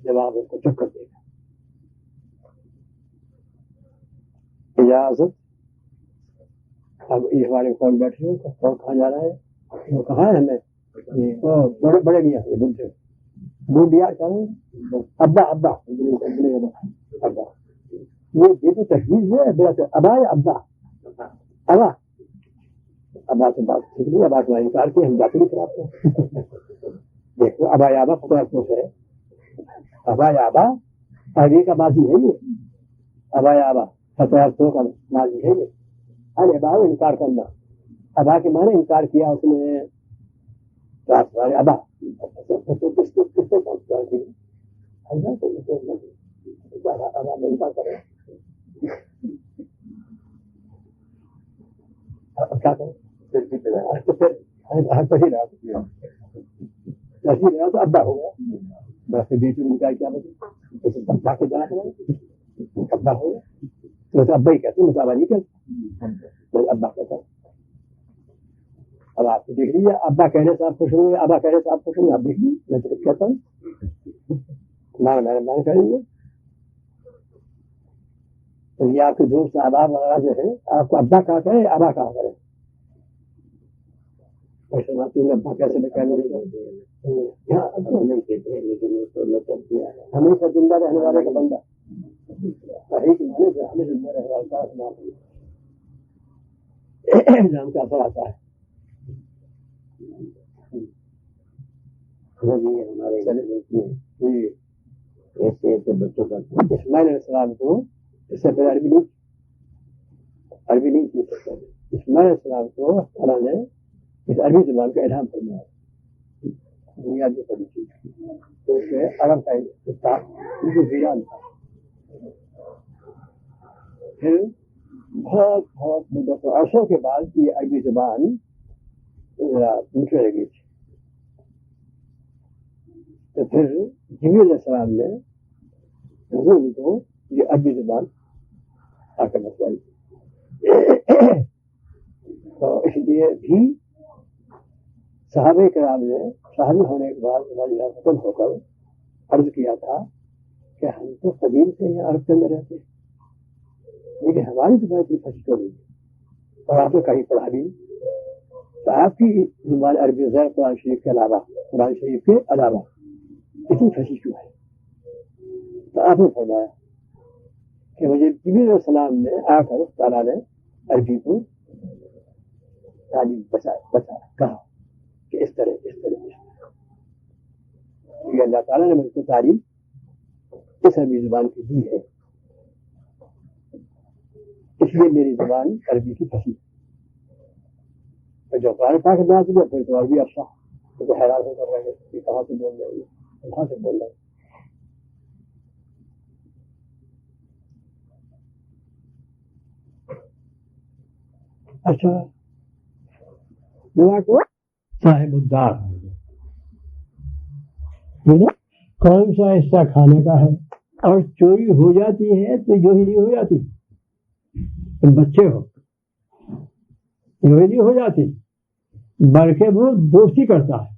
دماغ اس کو چپ کر دے گا. اجازت. اب یہ ہمارے کون بیٹھے ہو کون کہاں جا رہا ہے، وہ کہاں ہے ہمیں بڑے گیا یہ بلتے بوڈیا ابا ابا ابا یہ دیکھو تشویش ہے. ابا یا ابا ابا ابا سے بات سیکھ لی، ابا کا انکار کیا ہم جاتے نہیں کراتے. دیکھو ابا یا ابا خدا کو ہے، ابا یا ابا آگے کا ماضی ہے، یہ ابا یا ابا فتح کا ماضی ہے یہ. ارے ابا انکار کرنا، ابا کے معنی انکار کیا اس نے، ابا تو ابا ہو گیا، بس بیٹی انکار کیا ابا کے جانا ابا ہو گیا تو ابا ہی کہتے مطابع نہیں کہتے، ابا کہتا. اب آپ دیکھ لیجیے، ابا کہنے سے آپ خوش ہوں گے، ابا کہنے سے آپ خوش ہوں گے، آپ دیکھ لیجیے. میں تو کہتا ہوں میں کہہ لیجیے. تو یہ آپ کے دوست احباب وغیرہ جو ہے آپ کو ابا کہا کرے ابا کہا کرے، ابا کیسے ہمیشہ زندہ رہنے والے کا بندہ ہمیں زندہ رہنے والا نام کا اثر آتا ہے. ہمارے ایسے بچوں کا اسماعیل علیہ السلام کو اس سے پہلے عربی نہیں کی سکتا. اسماعیل علیہ السلام کو اللہ نے اس عربی زبان کا الہام فرمایا، دنیا جو پڑی تھی تو اس میں عرب کا ویران تھا. پھر بہت مدت عرصوں کے بعد یہ عربی زبان مٹنے لگی تھی. تو پھر جبریل علیہ السلام نے حضور کو یہ عربی زبان آ کر بتائی. تو اس لیے بھی صحابہ کرام نے صحابی ہونے کے بعد ختم ہو کر عرض کیا تھا کہ ہم تو قدیم سے یہاں عرب کے اندر رہتے ہیں، لیکن ہماری زبان اتنی پھنسی تو نہیں، اور آپ نے کہیں پڑھا بھی تو آپ کی زبان عربی غیر قرآن شریف کے علاوہ قرآن شریف کے علاوہ اتنی پھنسی کیوں ہے؟ تو آپ نے فرمایا کہ مجھے جبریل علیہ السلام نے آ کر تعالیٰ نے عربی کو تعلیم بتا کہا کہ اس طرح یہ اللہ تعالیٰ نے مجھ کو تعلیم اس عربی زبان کی دی ہے، اس لیے میری زبان عربی کی پھنسی. جو قرآن پاک نازل ہے پھر تو عربی افصاح تو حیران ہو کر رہ گئے کہ کہاں سے بول رہے ہیں، کہاں سے بول رہے ہیں. اچھا صاحب الدار کون سا حصہ کھانے کا ہے، اور چوری ہو جاتی ہے تو جو ہی نہیں ہو جاتی، تم بچے ہو جو ہی نہیں ہو جاتی، بلکہ وہ دوستی کرتا ہے،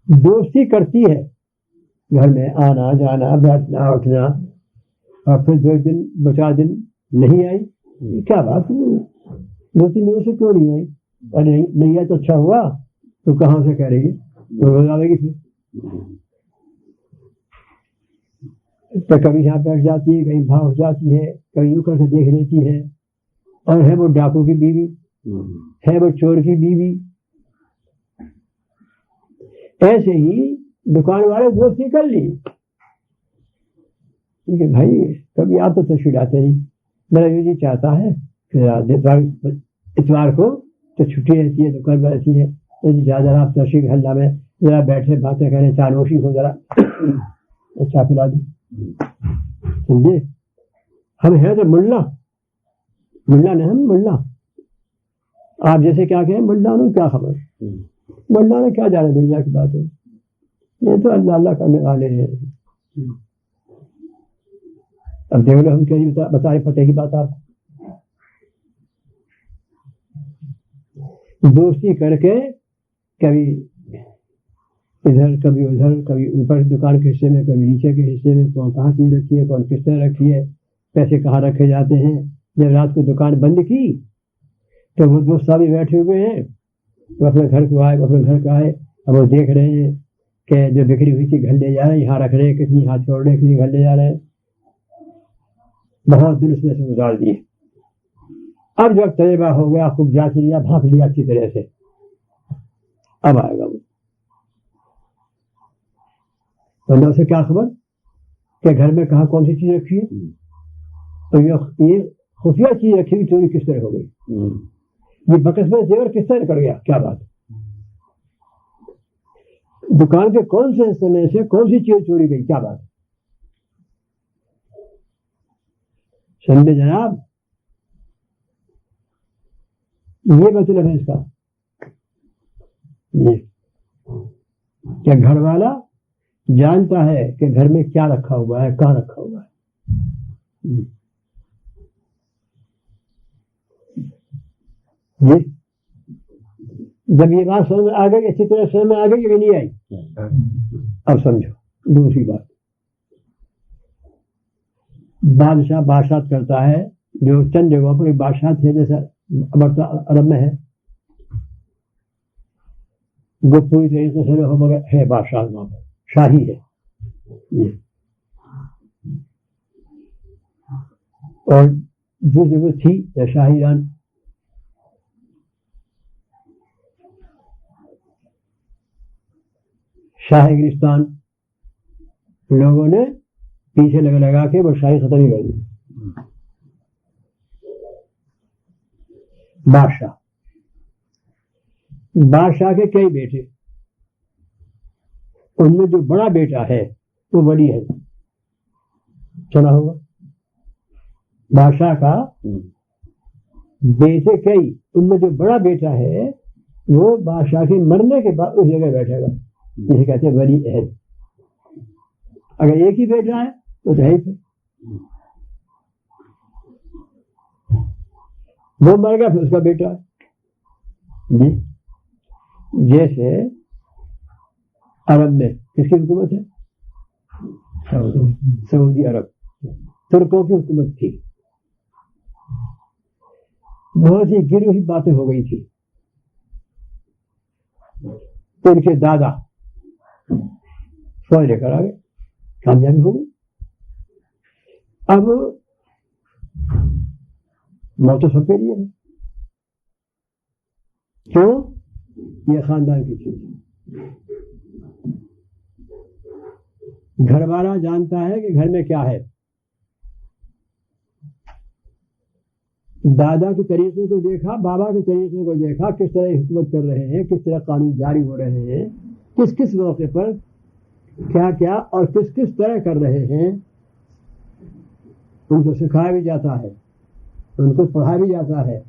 دوستی کرتی ہے، گھر میں آنا جانا بیٹھنا اٹھنا، اور پھر 2 دن 2-4 دن نہیں آئی، کیا بات 2-3 دنوں سے کیوں نہیں آئی، ارے نہیں آئی تو اچھا ہوا، تو کہاں سے کرے گی، تو روز آئے گی پھر، تو کبھی یہاں بیٹھ جاتی ہے، کہیں بھاگ جاتی ہے، کبھی یوں کر کے دیکھ لیتی ہے، اور ہے وہ ڈاکو کی بیوی، ہے وہ چور کی بیوی. ایسے ہی دکان والے دوستی کر لی کہ بھائی کبھی آپ تو تشریف لاتے نہیں، میرا یہ جی چاہتا ہے کہ اتوار کو تو چھٹی رہتی ہے، دکان پر رہتی ہے، ذرا آپ تشریف حلہ میں ذرا بیٹھے باتیں کریں، چانوشی کو ذرا اچھا پلا دی. سمجھے، ہم ہیں تو ملا نہیں، ہم ملا. آپ جیسے کیا کہیں ملا نے کیا خبر، ملا نے کیا جانے دنیا کی بات ہے، یہ تو اللہ اللہ کرنے والے ہیں. اب دیکھ لو ہم کیا بتا رہے پتہ کی بات، آپ دوستی کر کے کبھی ادھر کبھی ادھر، کبھی اوپر دکان کے حصے میں کبھی نیچے کے حصے میں، کون کہاں چیز رکھی ہے، کون کس طرح رکھی ہے، پیسے کہاں رکھے جاتے ہیں. جب رات کو دکان بند کی تو وہ دوست بھی بیٹھے ہوئے ہیں، وہ اپنے گھر کو آئے، اب وہ دیکھ رہے ہیں کہ جو بکھری ہوئی تھی گھر لے جا رہے ہیں، یہاں رکھ رہے ہیں، کسی ہاتھ چھوڑ رہے ہیں، کسی گھر لے جا رہے ہیں. بہت دن اس میں سے گزار دیے. اب جب تجربہ ہو گیا، خوب جانچ لیا، بھانپ لیا اچھی طرح سے، اب آئے گا وہ. اللہ سے کیا خبر کہ گھر میں کہاں کون سی چیز رکھی ہے، تو یہ خفیہ چیز رکھی ہوئی چوری کس طرح ہو گئی، یہ بکس میں زیور کس طرح نکل گیا، کیا بات. دکان کے کون سے حصے میں سے کون سی چیز چوری گئی، کیا بات. سمجھے جناب، یہ مطلب ہے اس کا، یہ کہ گھر والا جانتا ہے کہ گھر میں کیا رکھا ہوا ہے، کہاں رکھا ہوا ہے. جب یہ بات سمجھ میں آ گئی، اچھی طرح سمجھ میں آ گئی کہ نہیں آئی، اب سمجھو دوسری بات. بادشاہ بادشاہت کرتا ہے، جو چند جگہوں پر بادشاہت ہے، جیسے عرب میں ہے، وہ پوری طریقے سے ہو مگر ہے بادشاہ، وہاں پر شاہی ہے یہ. اور جو جگہ تھی یا شاہی ران، شاہ گلستان، لوگوں نے پیچھے لگا کے وہ شاہی ختم ہی کر دی. بادشاہ کے کئی بیٹے، ان میں جو بڑا بیٹا ہے وہ ولی ہے، سنا ہوگا. بادشاہ کا بیٹے کئی، ان میں جو بڑا بیٹا ہے وہ بادشاہ کے مرنے کے بعد اس جگہ بیٹھے گا، جسے کہتے ہیں ولی عہد. اگر ایک ہی بیٹا ہے تو ہے ہی، وہ مر گیا پھر اس کا بیٹا ہے. جیسے عرب میں کس کی حکومت ہے، سعودی عرب، ترکوں کی حکومت تھی. بہت سی گری ہوئی باتیں ہو گئی تھی، تو ان کے دادا فوج لے کر آ گئے، کامیابی ہو گئی. اب موت تو سب کے لیے ہے، کیوں؟ یہ خاندان کی چیز ہے. گھر والا جانتا ہے کہ گھر میں کیا ہے، دادا کے طریقے کو دیکھا، بابا کے طریقے کو دیکھا، کس طرح حکومت کر رہے ہیں، کس طرح قانون جاری ہو رہے ہیں، کس کس موقع پر کیا کیا اور کس کس طرح کر رہے ہیں. ان کو سکھایا بھی جاتا ہے، ان کو پڑھا بھی جاتا ہے.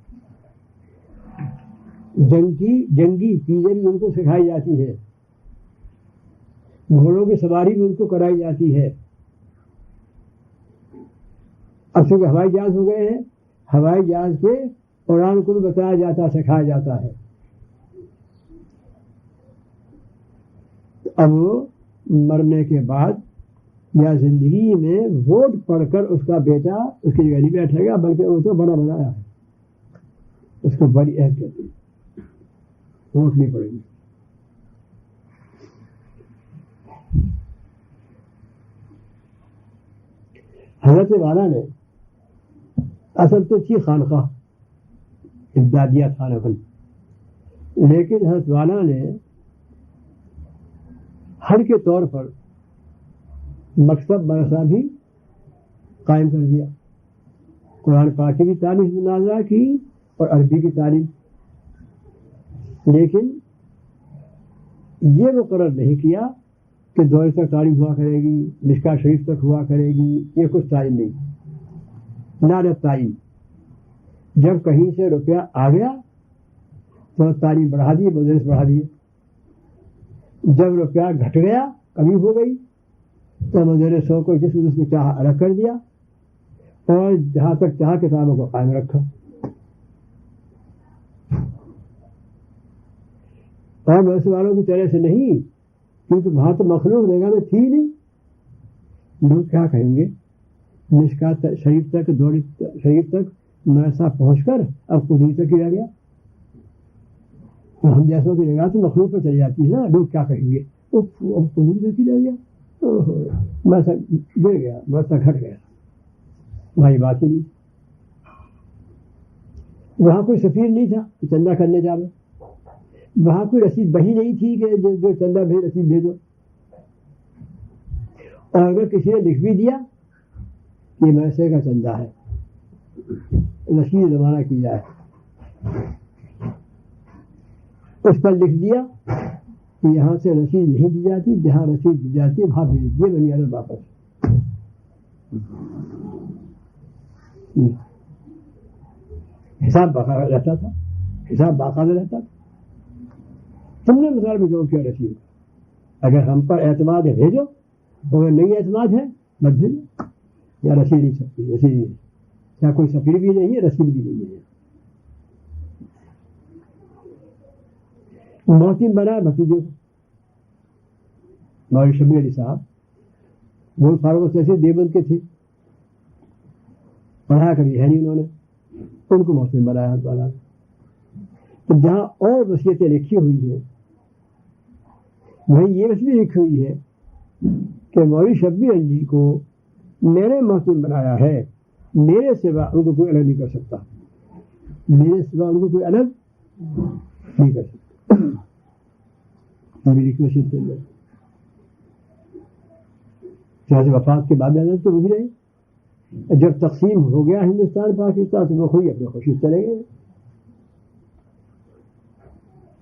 جنگی چیزیں بھی ان کو سکھائی جاتی ہے، گھوڑوں کی سواری بھی ان کو کرائی جاتی ہے. اب چونکہ ہوائی جہاز ہو گئے ہیں، ہوائی جہاز کے اڑان کو بھی بتایا جاتا، سکھایا جاتا ہے. اب مرنے کے بعد یا زندگی میں ووٹ پڑھ کر اس کا بیٹا اس کی جگہ نہیں بیٹھے گا، بلکہ وہ تو بڑا بنایا ہے، اس کو بڑی اہم کہتے ہیں، ووٹ نہیں پڑے گی. حضرت والا نے اصل تو تھی خانقاہ امدادیہ خانقاہ، لیکن حضرت والا نے حل کے طور پر مکتب مدرسہ بھی قائم کر دیا. قرآن پاک کی بھی تعلیم نازلہ کی اور عربی کی تعلیم، لیکن یہ مقرر نہیں کیا کہ دور تک تعلیم ہوا کرے گی، مشکا شریف تک ہوا کرے گی، یہ کچھ تعلیم نہیں. نالت تعلیم، جب کہیں سے روپیہ آ گیا تو تعلیم بڑھا دی، مدرس بڑھا دیے. جب روپیہ گھٹ گیا، کمی ہو گئی، تو مدرسوں کو جس مدرس کو چاہا الگ کر دیا اور جہاں تک چاہا کتابوں کو قائم رکھا. اور مدرسے والوں کی طرح سے نہیں، کیونکہ وہاں تو مخلوق نگاہ میں تھی نہیں. لوگ کیا کہیں گے؟ مشکات شریف تک شریف تک مدرسہ پہنچ کر اب قدوری تک ہی رہ گیا. ہم جیسوں کی نگاہ تو مخلوق پر چلی جاتی ہے نا. لوگ کیا کہیں گے؟ اب قدوری تک ہی رہ گیا، مدرسہ گر گیا، مدرسہ گھٹ گیا. بھائی بات ہی نہیں. وہاں کوئی سفیر نہیں تھا کہ چندہ کرنے جاوے، وہاں کوئی رسید بہی نہیں تھی کہ جو چندہ بھیج رسید بھیجو. اور اگر کسی نے لکھ بھی دیا کہ مدرسے کا چندہ ہے، رسید روانہ کی جائے، اس پر لکھ دیا کہ یہاں سے رسید نہیں دی جاتی، جہاں رسید دی جاتی ہے وہاں بھیج دیے، بنی عرب واپس. حساب باقاعدہ رہتا تھا، حساب باقاعدہ رہتا تھا. تم نے مثال میں کیوں کیا رسید؟ اگر ہم پر اعتماد ہے بھیجو، اگر نہیں اعتماد ہے مت بھیجو. یا رسید نہیں سکتی، رسید نہیں، یا کوئی سفیر بھی نہیں ہے، رسید بھی نہیں ہے. محسن بنا بھتیجوں کو، مولوی شبیر علی صاحب وہ فاروق تحصیل دیوبند کے تھے، پڑھا کبھی ہے نہیں انہوں نے، ان کو محسن بنایا والا. تو جہاں اور وصیتیں لکھی ہوئی ہیں وہیں یہ وصیت لکھی ہوئی ہے کہ مولوی شبیر علی کو میں نے محسن بنایا ہے، میرے سوا ان کو کوئی الگ نہیں کر سکتا، میرے سوا ان کو کوئی الگ نہیں کر سکتا. میری کوشش چل رہی جیسے وفات کے بعد تو وہی رہے. جب تقسیم ہو گیا ہندوستان پاکستان تو وہ خود اپنے خوشی چلے گئے.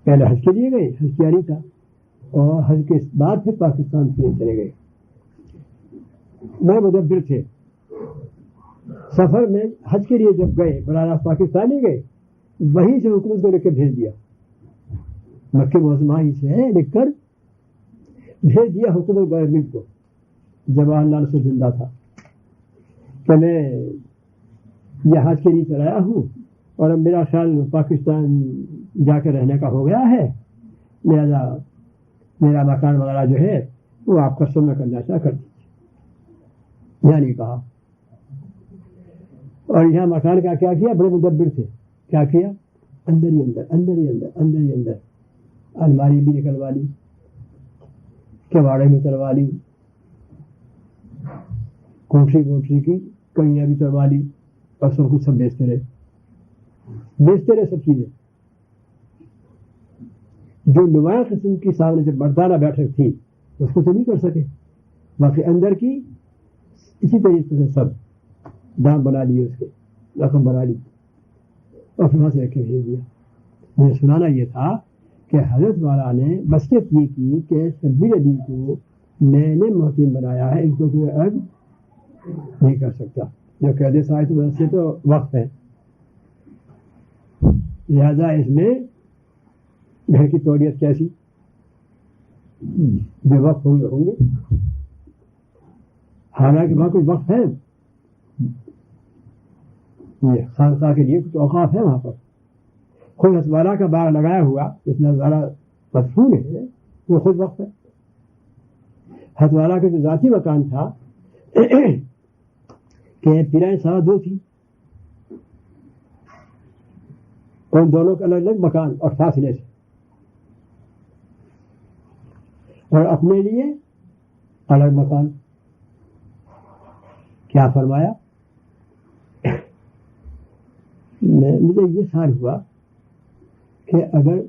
پہلے حج کے لیے گئے، حج کیا نہیں تھا، اور حج کے بعد پھر پاکستان کے لیے چلے گئے. میں مدبر تھے سفر میں، حج کے لیے جب گئے براہ راست پاکستان ہی گئے، وہیں سے حکومت کو لکھ کے بھیج دیا، مکہ معظمہ ہی سے لکھ کر بھیج دیا حکومت گورنمنٹ کو. جواہر لال سے زندہ تھا کہ میں یہ حج کے لیے چلایا ہوں اور اب میرا خیال پاکستان جا کے رہنے کا ہو گیا ہے، میرا مکان وغیرہ جو ہے وہ آپ کا سمجھ کرنا چاہ کر دیجیے. یہاں نہیں کہا. اور یہاں مکان کا کیا کیا؟ بڑے مدبر تھے، کیا کیا؟ اندر ہی اندر اندر ہی اندر اندر ہی اندر الماری بھی نکلوا لی، کواڑے میں تروا لی، کوٹری کی کڑیاں بھی تروا لی، اور سب کچھ سب بیچتے رہے سب چیزیں. جو نمایاں قسم کی سامنے جب مردانہ بیٹھک تھی اس کو تو نہیں کر سکے، باقی اندر کی اسی طریقے سے سب دام بنا لیے، اس کے رقم بنا لی. اور وہاں سے رکھ کے بھیج دیا. مجھے سنانا یہ تھا کہ حضرت والا نے وصیت یہ کی کہ شبیر علی کو میں نے محتم بنایا ہے، اس کو کوئی عرض نہیں کر سکتا. جو قید سائے تو ویسے تو وقت ہے، لہذا اس میں گھر کی توڑیت کیسی، جو وقت ہوں گے. حالانکہ وہاں کوئی وقت ہے، یہ خانقاہ کے لیے کچھ اوقاف ہے وہاں پر. خود ہسوارہ کا باغ لگایا ہوا جتنا زیادہ مدفون ہے وہ خود وقت ہے. ہسوارہ کا جو ذاتی مکان تھا کہ پیرائیں 2.5 تھی، ان دونوں کے الگ الگ مکان اور فاصلے سے، اور اپنے لیے الگ مکان. کیا فرمایا؟ مجھے یہ خیال ہوا کہ اگر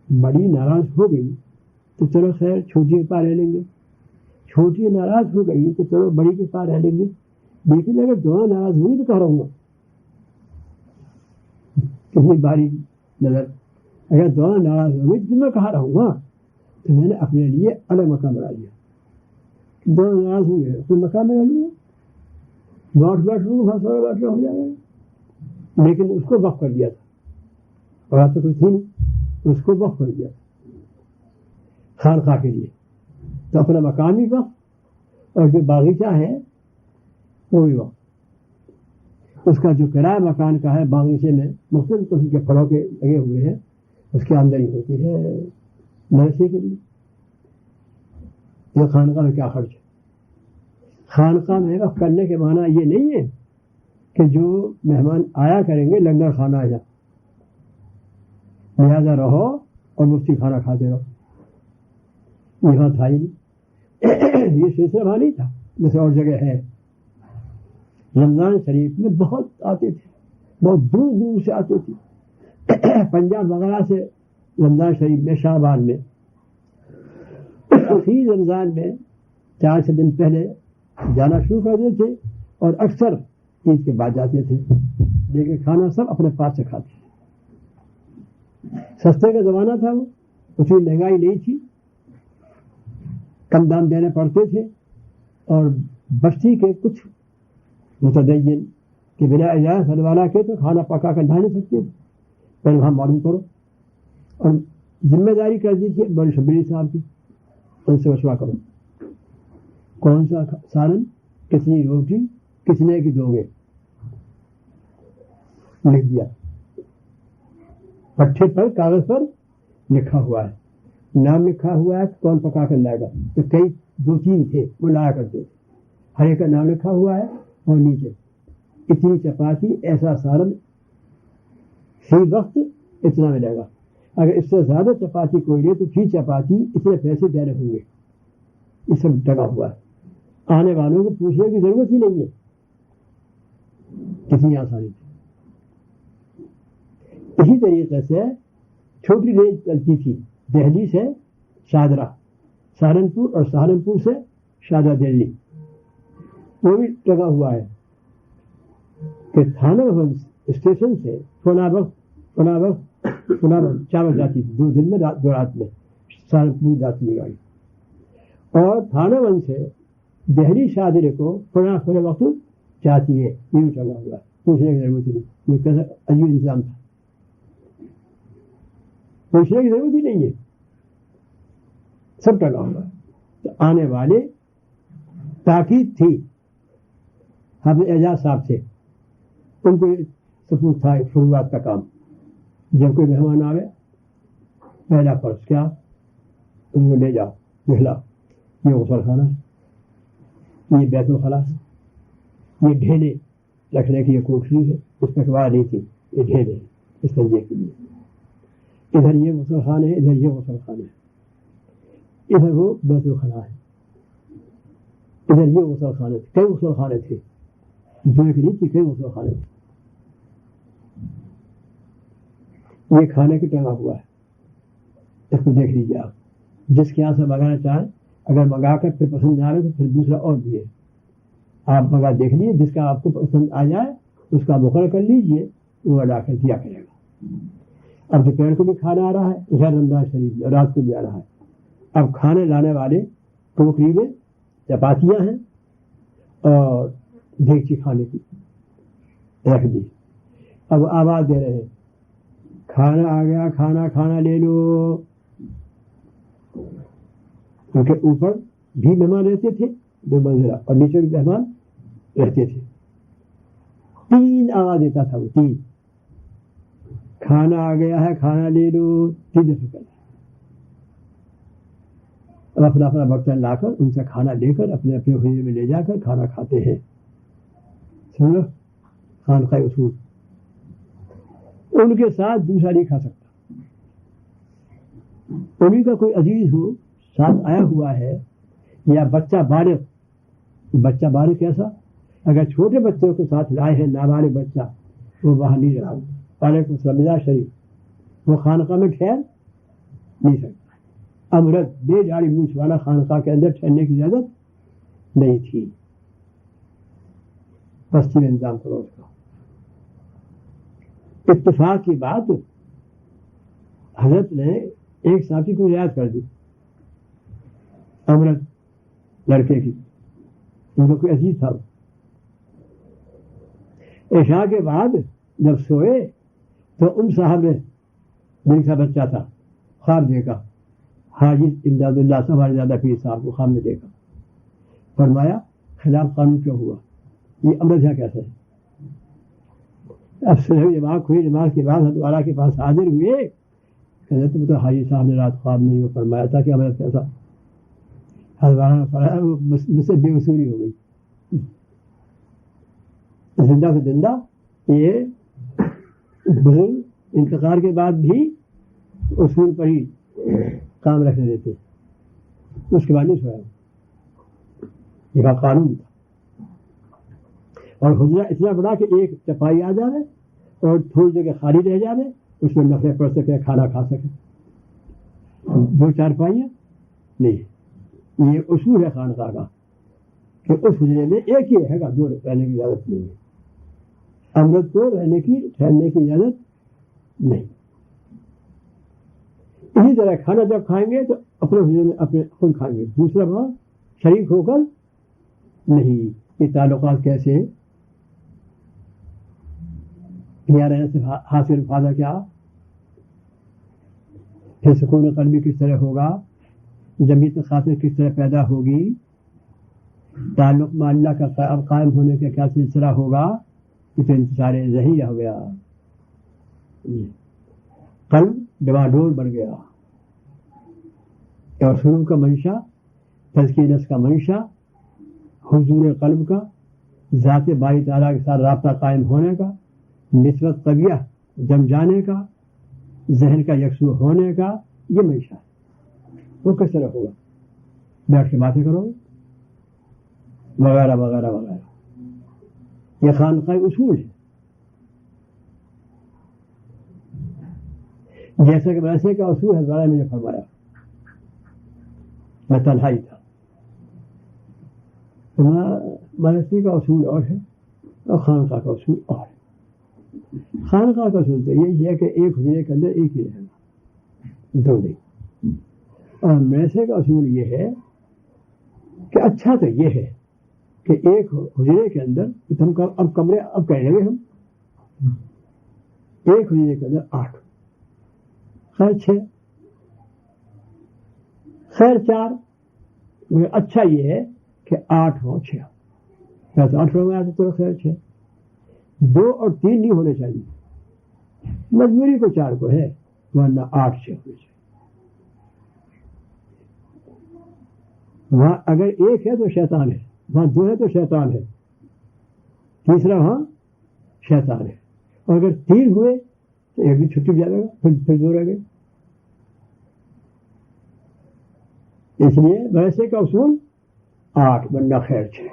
بڑی ناراض ہو گئی تو چلو خیر چھوٹی کے پاس رہ لیں گے، چھوٹی ناراض ہو گئی تو چلو بڑی کے پاس رہ لیں گے. لیکن اگر دونوں ناراض ہوئی تو کہہ رہوں گا کتنی باری نظر، اگر دونوں ناراض ہو گئی تو میں کہاں رہوں گا. تو میں نے اپنے لیے الگ مکان بنا لیا. دونوں ناراض ہو گئے کوئی مکان میں رہ لوں گا، بیٹھ ہو جائے گا. لیکن اس کو وقف کر دیا تھا، اور آپ تو کوئی تھی نہیں، اس کو وقف کر دیا تھا خانقاہ کے لیے. تو اپنا مکان بھی وقف، اور جو باغیچہ ہے وہ بھی وقف. اس کا جو کرایہ مکان کا ہے باغیچے میں مختلف قسم کے پھلوں کے لگے ہوئے ہیں، اس کی آمدنی ہوتی ہے مدرسے کے لیے. یہ خانقاہ میں کیا خرچ ہے؟ خانقاہ میں وقف کرنے کے معنی یہ نہیں ہے کہ جو مہمان آیا کریں گے لنگر کھانا آ جا، لہٰذا رہو اور مفتی کھانا کھاتے رہو. یہاں تھا ہی نہیں، یہ سلسلہ وہاں نہیں تھا جیسے اور جگہ ہے. رمضان شریف میں بہت آتے تھے، بہت دور دور سے آتے تھے، پنجاب وغیرہ سے رمضان شریف میں شعبان میں. اخیر رمضان میں 4 دن پہلے جانا شروع کر دیتے تھے، اور اکثر عید کے بعد جاتے تھے. لیکن کھانا سب اپنے پاس سے کھاتے تھے. سستے کا زمانہ تھا، وہ اتنی مہنگائی نہیں تھی، کم دام دینے پڑتے تھے. اور بستی کے کچھ متدین کہ بنا اجازت حل والا کے تو کھانا پکا کر لا نہیں سکتے، پہلے وہاں معلوم کرو. اور ذمہ داری کر دیجیے بڑے شبیر صاحب کی، ان سے مشورہ کرو کون سا سالن، کتنی روٹی، کتنے کی دو گے. لکھ دیا پٹھے پر، کاغذ پر لکھا ہوا ہے، نام لکھا ہوا ہے، کون پکا کر لائے گا. تو کئی 2-3 تھے وہ لایا کرتے تھے، ہر ایک کا نام لکھا ہوا ہے، اور نیچے اتنی چپاتی، ایسا سالن، فی وقت اتنا ملے گا. اگر اس سے زیادہ چپاتی کوئی لے تو فی چپاتی اتنے پیسے دینے ہوں گے. یہ سب ڈگا ہوا ہے، آنے والوں کو پوچھنے کی ضرورت ہی نہیں ہے. کتنی آسانی تھی. اسی طریقے سے چھوٹی ریل چلتی تھی دہلی سے شاہدرہ، سہارنپور، اور سہارنپور سے شاہدرہ دہلی. وہ بھی لگا ہوا ہے کہ تھانہ اسٹیشن سے فلاں وقت چاول جاتی تھی، 2 دن میں 2 رات میں سہارنپور جاتی ہے گاڑی. اور تھانہ ون سے دہلی شاہدرے کو فلاں وقت جاتی ہے. یہ بھی لگا ہوا ہے، پوچھنے کی ضرورت ہی نہیں. یہ کیسا عجیب انتظام تھا، پوچھنے کی ضرورت ہی نہیں ہے، سب ٹگا ہوا ہے. تو آنے والے تاکید تھی حافظ اعجاز صاحب سے، ان کو سپورٹ تھا شروعات کا کام. جب کوئی مہمان آوے پہلا فرض کیا، ان کو لے جاؤ دکھلا، یہ غسل خانہ، یہ بیت الخلا، یہ ڈھیلے رکھنے کی یہ کوٹری ہے، اس میں کبار نہیں تھی، یہ ڈھیلے اس طریقے کے لیے. ادھر یہ غسل خانے ہے، ادھر یہ غسل خانے ہے، ادھر وہ بیت الخلا ہے، ادھر یہ غسل خانے تھے. کئی غسل خانے تھے، جو ایک نہیں تھی، کئی غسل خانے تھے. یہ کھانے کی ٹنگا ہوا ہے، اس کو دیکھ لیجیے آپ. جس کے یہاں سے منگانا چاہیں، اگر منگا کر پھر پسند نہ آئے تو پھر دوسرا اور بھی ہے، آپ منگا دیکھ لیجیے. جس کا آپ کو پسند آ جائے اس کا مقرر کر لیجیے، وہ ادا کر دیا کرے گا۔ اب دوپہر کو بھی کھانا آ رہا ہے غیر رمضان شریف میں، رات کو بھی آ رہا ہے۔ اب کھانے لانے والے ٹوکری میں چپاتیاں ہیں اور دیگچی کھانے کی رکھ دی، اب آواز دے رہے ہیں کھانا آ گیا، کھانا لے لو، کیونکہ اوپر بھی مہمان رہتے تھے 2 منزلہ اور نیچے بھی مہمان رہتے تھے۔ 3 آواز دیتا تھا وہ، 3 کھانا آ گیا ہے، کھانا لے لو، 3 دفعہ کرنا۔ اب اپنا برتن لا کر ان سے کھانا لے کر اپنے حجرے میں لے جا کر کھانا کھاتے ہیں۔ سمجھو خانقاہ اصول، ان کے ساتھ دوسرا نہیں کھا سکتا۔ انہیں کا کوئی عزیز ہو ساتھ آیا ہوا ہے یا بچہ بالغ کیسا، اگر چھوٹے بچوں کو ساتھ لائے ہیں نابالغ بچہ، وہ باہر نہیں جاؤ۔ وعلیکم السلام مزاج شریف، وہ خانقاہ میں ٹھہر نہیں سکتا۔ امرد بے جاڑی مونچھ والا خانقاہ کے اندر ٹھہرنے کی اجازت نہیں تھی۔ بستی میں انتظام کرو اس کا۔ اتفاق کی بات، حضرت نے ایک ساتھی کو رعایت کر دی، امرد لڑکے کی، ان کو کوئی عزیز تھا۔ عشاء کے بعد جب سوئے تو صاحب نے جن کا بچہ تھا خواب دیکھا، حاجی امداد اللہ صاحب ہمارے زیادہ پیر صاحب کو خواب میں دیکھا، فرمایا خلاف قانون کیوں ہوا، یہ امرد یہاں کیسے ہے؟ اب صبح جماعت ہوئی، نماز کے بعد حضرت والا کے پاس حاضر ہوئے، کہتے تو حاجی صاحب نے رات خواب میں وہ فرمایا تھا کہ امرد کیسا؟ حضرت والا نے فرمایا مجھ سے بے وصولی ہو گئی، زندہ سے زندہ یہ بزرگ انتقال کے بعد بھی اصول پر ہی کام رکھنے دیتے، اس کے بعد نہیں سویا، یہ قانون تھا۔ اور حجرہ اتنا بڑا کہ ایک چپائی آ جائے اور تھوڑی جگہ خالی رہ جائے، اس میں نفرے پڑ سکے، کھانا کھا سکے، 2 چارپائیاں نہیں۔ یہ اصول ہے خانقاہ کا کہ اس حجرے میں ایک ہی رہے گا، 2 رہنے کی اجازت نہیں ہے، امرد کو ٹھہرنے کی اجازت نہیں۔ اسی طرح کھانا جب کھائیں گے تو اپنے حجرے میں اپنے خود کھائیں گے، دوسرا وہاں شریک ہو کر نہیں۔ یہ تعلقات کیسے رہنے سے حاصل فائدہ کیا، پھر سکون قلبی کس طرح ہوگا، جمیت خاطر کس طرح پیدا ہوگی، تعلق میں اللہ کا قائم ہونے کا کیا سلسلہ ہوگا، یہ تو انتظار ذہنی ہو گیا، قلب ڈواڈول بن گیا، اور شروع کا منشا، تزکیہ نفس کا منشا، حضور قلب کا، ذات باری تعالیٰ کے ساتھ رابطہ قائم ہونے کا، نسبت طبیعہ جم جانے کا، ذہن کا یکسو ہونے کا، یہ منشا ہے۔ وہ کس طرح ہوگا؟ بیٹھ کے باتیں کرو وغیرہ وغیرہ وغیرہ، یہ خانقاہ اصول ہے۔ جیسے کہ ویسے کا اصول حضرت میں نے فرمایا، میں تنہائی تھا، مدرسے کا اصول اور ہے اور خانقاہ کا اصول اور ہے۔ خانقاہ کا اصول تو یہی ہے کہ ایک حجرے کے اندر ایک ہی رہنا، 2 نہیں۔ اور مدرسے کا اصول یہ ہے کہ اچھا تو یہ ہے کہ ایک حجرے کے اندر اب کمرے اب کہنے لگے ہم، ایک حجرے کے اندر 8، خیر 6، خیر 4، مگر اچھا یہ ہے کہ 8 ہو 6 ہو، یا تو 8 میں آتے تو خیر 6، 2 اور 3 نہیں ہونے چاہیے، مجبوری کو 4 کو ہے، ورنہ 8 6 ہونے چاہیے۔ وہاں اگر 1 ہے تو شیطان ہے، وہاں 2 ہے تو شیطان ہے، تیسرا وہاں شیطان ہے، اور اگر 3 ہوئے تو ایک بھی چھٹی جائے گا، پھر 2 رہ گئے۔ اس لیے ویسے کا اصول 8 ورنہ خیر 6۔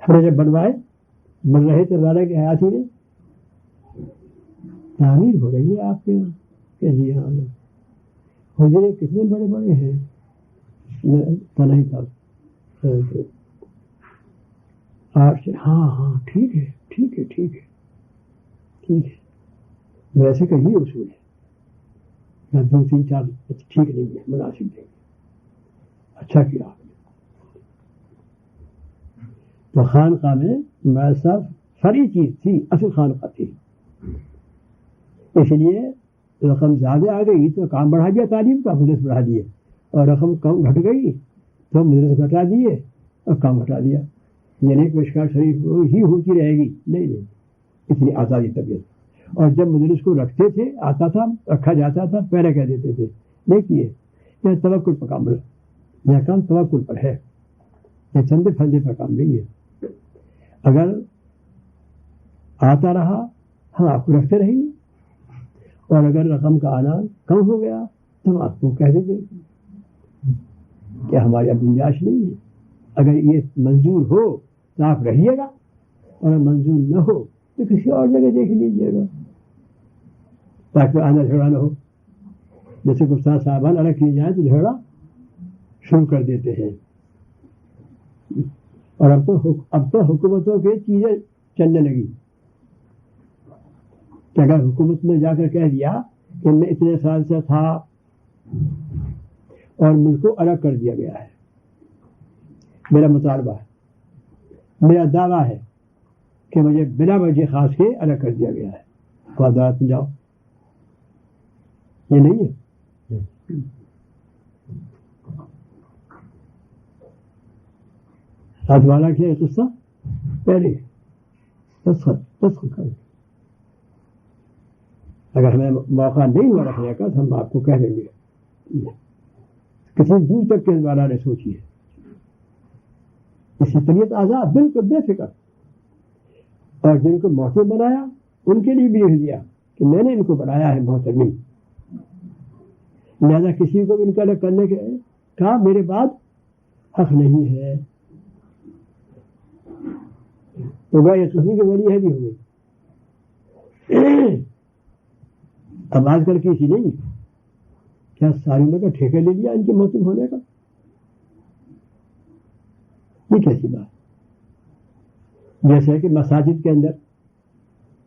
ہم نے جب بنوائے بن رہے تھے زیادہ کی حیاتی میں تعمیر ہو رہی ہے آپ کے یہاں کہ جی ہاں حجرے کتنے بڑے بڑے ہیں، نہیں تھا آپ سے ہاں ٹھیک ہے ٹھیک ہے ٹھیک ہے ٹھیک ہے، ویسے کا ہی اصول ہے، 2 3 4 ٹھیک نہیں ہے، مناسب نہیں ہے، اچھا کیا آپ نے۔ تو خانقاہ میں میسا ساری چیز تھی، اصل خانقاہ تھی، اس لیے رقم زیادہ آ گئی تو کام بڑھا دیا، تعلیم کا مدرس بڑھا دیے، اور رقم کم گھٹ گئی تو مدرس گھٹا دیے اور کام گھٹا دیا، یعنی مشکل شریف ہی ہوتی رہے گی، نہیں اتنی آزادی طبیعت۔ اور جب مدرس کو رکھتے تھے، آتا تھا، رکھا جاتا تھا، پہلے کہہ دیتے تھے نہیں کیے، یہ توکل پر کام ہے، یہ کام توکل پر ہے، یہ چندے پھندے پر کام نہیں ہے۔ اگر آتا رہا ہم آپ کو رکھتے رہیں گے، اور اگر رقم کا آنا کم ہو گیا تو ہم آپ کو کہہ دیتے کہ ہماری اب گنجائش نہیں ہے، اگر یہ منظور ہو تو آپ رہیے گا، اور اگر منظور نہ ہو تو کسی اور جگہ دیکھ لیجیے گا، تاکہ آنا جھگڑا نہ ہو۔ جیسے گفتار صاحبان الگ کیے جائیں تو جھگڑا شروع کر دیتے ہیں، اور اب تو حکومتوں کی چیزیں چلنے لگی کہ اگر حکومت نے جا کر کہہ دیا کہ میں اتنے سال سے تھا اور مجھ کو الگ کر دیا گیا ہے، میرا مطالبہ ہے، میرا دعویٰ ہے کہ مجھے بلا وجہ خاص کے الگ کر دیا گیا ہے، تو عدالت میں جاؤ، یہ نہیں ہے۔ ہاتھ والا کیا قصہ پہلے دستخط کر، اگر ہمیں موقع نہیں ہوا رکھنے کا تو ہم آپ کو کہہ دیں گے، کسی دور تک کے والا نے سوچی ہے، اس کی طبیعت آزاد، بالکل بے فکر، اور جن کو محترم بنایا ان کے لیے بھی لکھ دیا کہ میں نے ان کو بنایا ہے محترمین، لہذا کسی کو بھی ان کا الگ کرنے کے کہا میرے بعد حق نہیں ہے، تو گئے یہ کسی کی ولی ہے بھی ہو گئی۔ اب آج کل کسی نہیں، کیا ساری میں کا ٹھیکہ لے لیا ان کے محترم ہونے کا؟ یہ کیسی بات؟ جیسے کہ مساجد کے اندر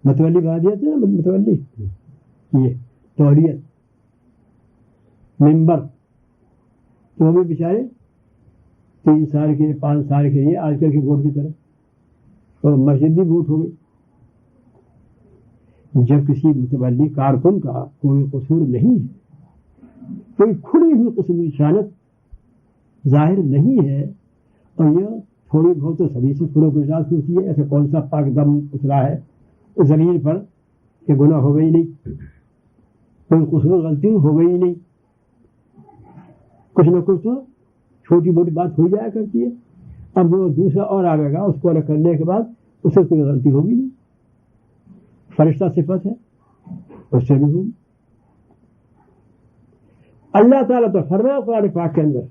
متولی بادیت ہے نا، متولی یہ تولیت ممبر، تو وہ بھی بیچارے 3 سال کے 5 سال کے لیے آج کل کے ووٹ کی طرح، اور مسجد بھی ووٹ ہو گئی۔ جب کسی متولی کارکن کا کوئی قصور نہیں ہے، کوئی کھلی ہوئی قصوری شانت ظاہر نہیں ہے، اور یہ تھوڑی بہت تو سبھی سے فروغ اجازت ہوتی ہے، ایسا کون سا پاک دم اترا ہے اس زمین پر کہ گناہ ہو گئی نہیں، کوئی قصور غلطی ہو گئی نہیں، کچھ نہ کچھ تو چھوٹی موٹی بات ہو جایا کرتی ہے۔ اب وہ دوسرا اور آئے گا، اس کو الگ کرنے کے بعد اسے کوئی غلطی ہوگی نہیں، فرشتہ صفت ہے، اس سے بھی ہوگی۔ اللہ تعالیٰ تو فرمایا قرآن پاک کے اندر،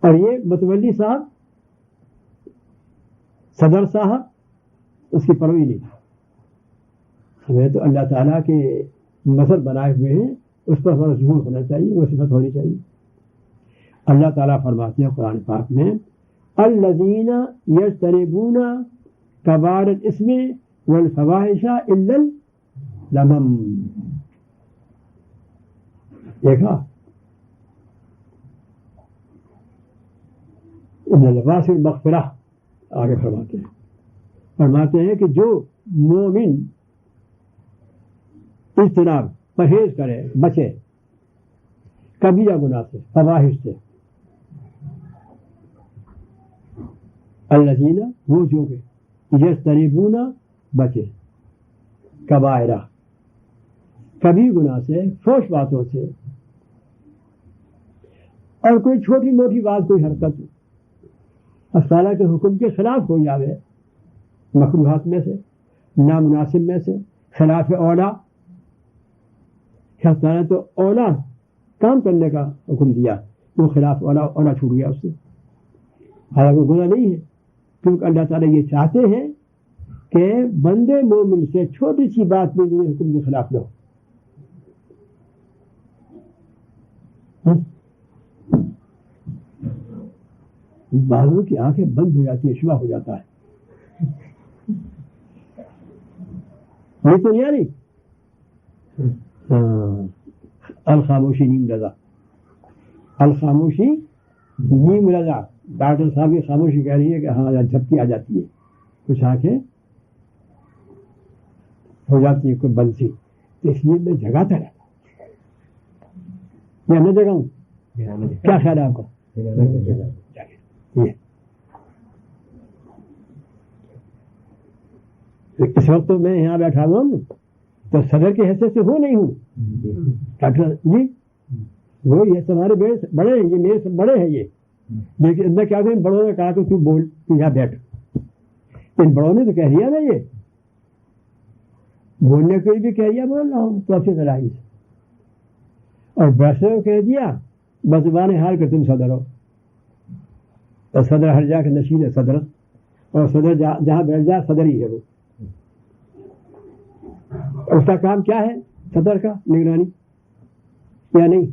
اور یہ متولی صاحب صدر صاحب اس کی پرواہی نہیں، ہمیں تو اللہ تعالیٰ کے مثل بنائے ہوئے ہیں، اس پر ہمارا ظہور ہونا چاہیے، وہ صفت ہونی چاہیے۔ اللہ تعالیٰ فرماتے ہیں قرآن پاک میں الذین یجتنبون کبائر الاسم والفواحش الا اللمم، دیکھا ان لباس المغفرہ، آگے فرماتے ہیں کہ جو مومن اجتناب پرہیز کرے، بچے کبیرہ گناہ سے، فواحش سے، الذین وہ جو کہ یجتنبون بچے کبائرہ کبھی گناہ سے، فحش باتوں سے، اور کوئی چھوٹی موٹی بات، کوئی حرکت اللہ تعالیٰ کے حکم کے خلاف ہو جاوے، مکروہات میں سے، نامناسب میں سے، خلاف اولا، اللہ تعالیٰ تو اولا کام کرنے کا حکم دیا، وہ خلاف اولا چھوٹ گیا اس سے، حالانکہ گناہ نہیں ہے، کیونکہ اللہ تعالیٰ یہ چاہتے ہیں کہ بندے مومن سے چھوٹی سی بات میں بھی حکم کے خلاف نہ ہو۔ بعضوں کی آنکھیں بند ہو جاتی ہیں، شبہ ہو جاتا ہے. یہ تو نہیں آ رہی. الخاموشی نیم رضا، الخاموشی نیم رضا. ڈاکٹر صاحب کی خاموشی کہہ رہی ہے کہ ہاں جھپکی آ جاتی ہے، کچھ آنکھیں ہو جاتی ہے کوئی بند سی. تو اس لیے میں جگاتا رہتا میں نہ جگاؤں. کیا خیال ہے آپ کا؟ اس وقت تو میں یہاں بیٹھا ہوا ہوں تو صدر کی حیثیت سے ہوں نہیں ہوں. ڈاکٹر جی وہ یہ ہمارے بڑے ہیں، یہ میرے سے بڑے ہیں یہ، لیکن میں کیا کروں، بڑوں نے کہا کہ تو بول، تو یہاں بیٹھ. ان بڑوں نے تو کہہ دیا نا، یہ بولنے کے لیے بھی کہہ دیا بول رہا ہوں تو اچھی طرح سے، اور ویسے کو کہہ دیا بس زبان حال کہ تم صدر ہو. اور صدر ہر جا کے نشین ہے صدر، اور صدر جہاں بیٹھ جائے صدر ہی ہے وہ. اس کا کام کیا ہے صدر کا؟ نگرانی یا نہیں،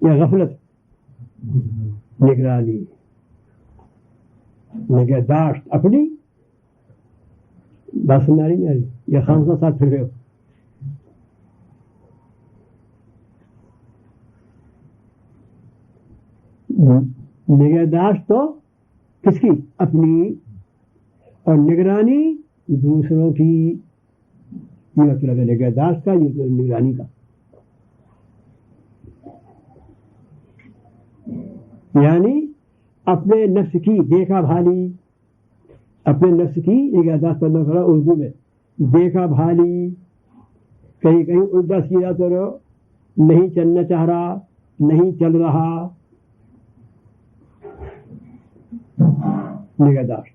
یا غفلت؟ نگرانی، نگہداشت اپنی. بات سمجھ رہی نہیں؟ یہ خام کا ساتھ پھر گئے ہو. نگہداشت تو کس کی؟ اپنی. اور نگرانی دوسروں کی. یہ مطلب ہے نگہداشت کا، یہ نگرانی کا. یعنی اپنے نفس کی دیکھا بھالی، اپنے نفس کی نگہداشت کرنا پڑا اردو میں. دیکھا بھالی، کہیں کہیں الٹا سیدھا تو نہیں چلنا چاہ رہا، نہیں چل رہا. نگہداشت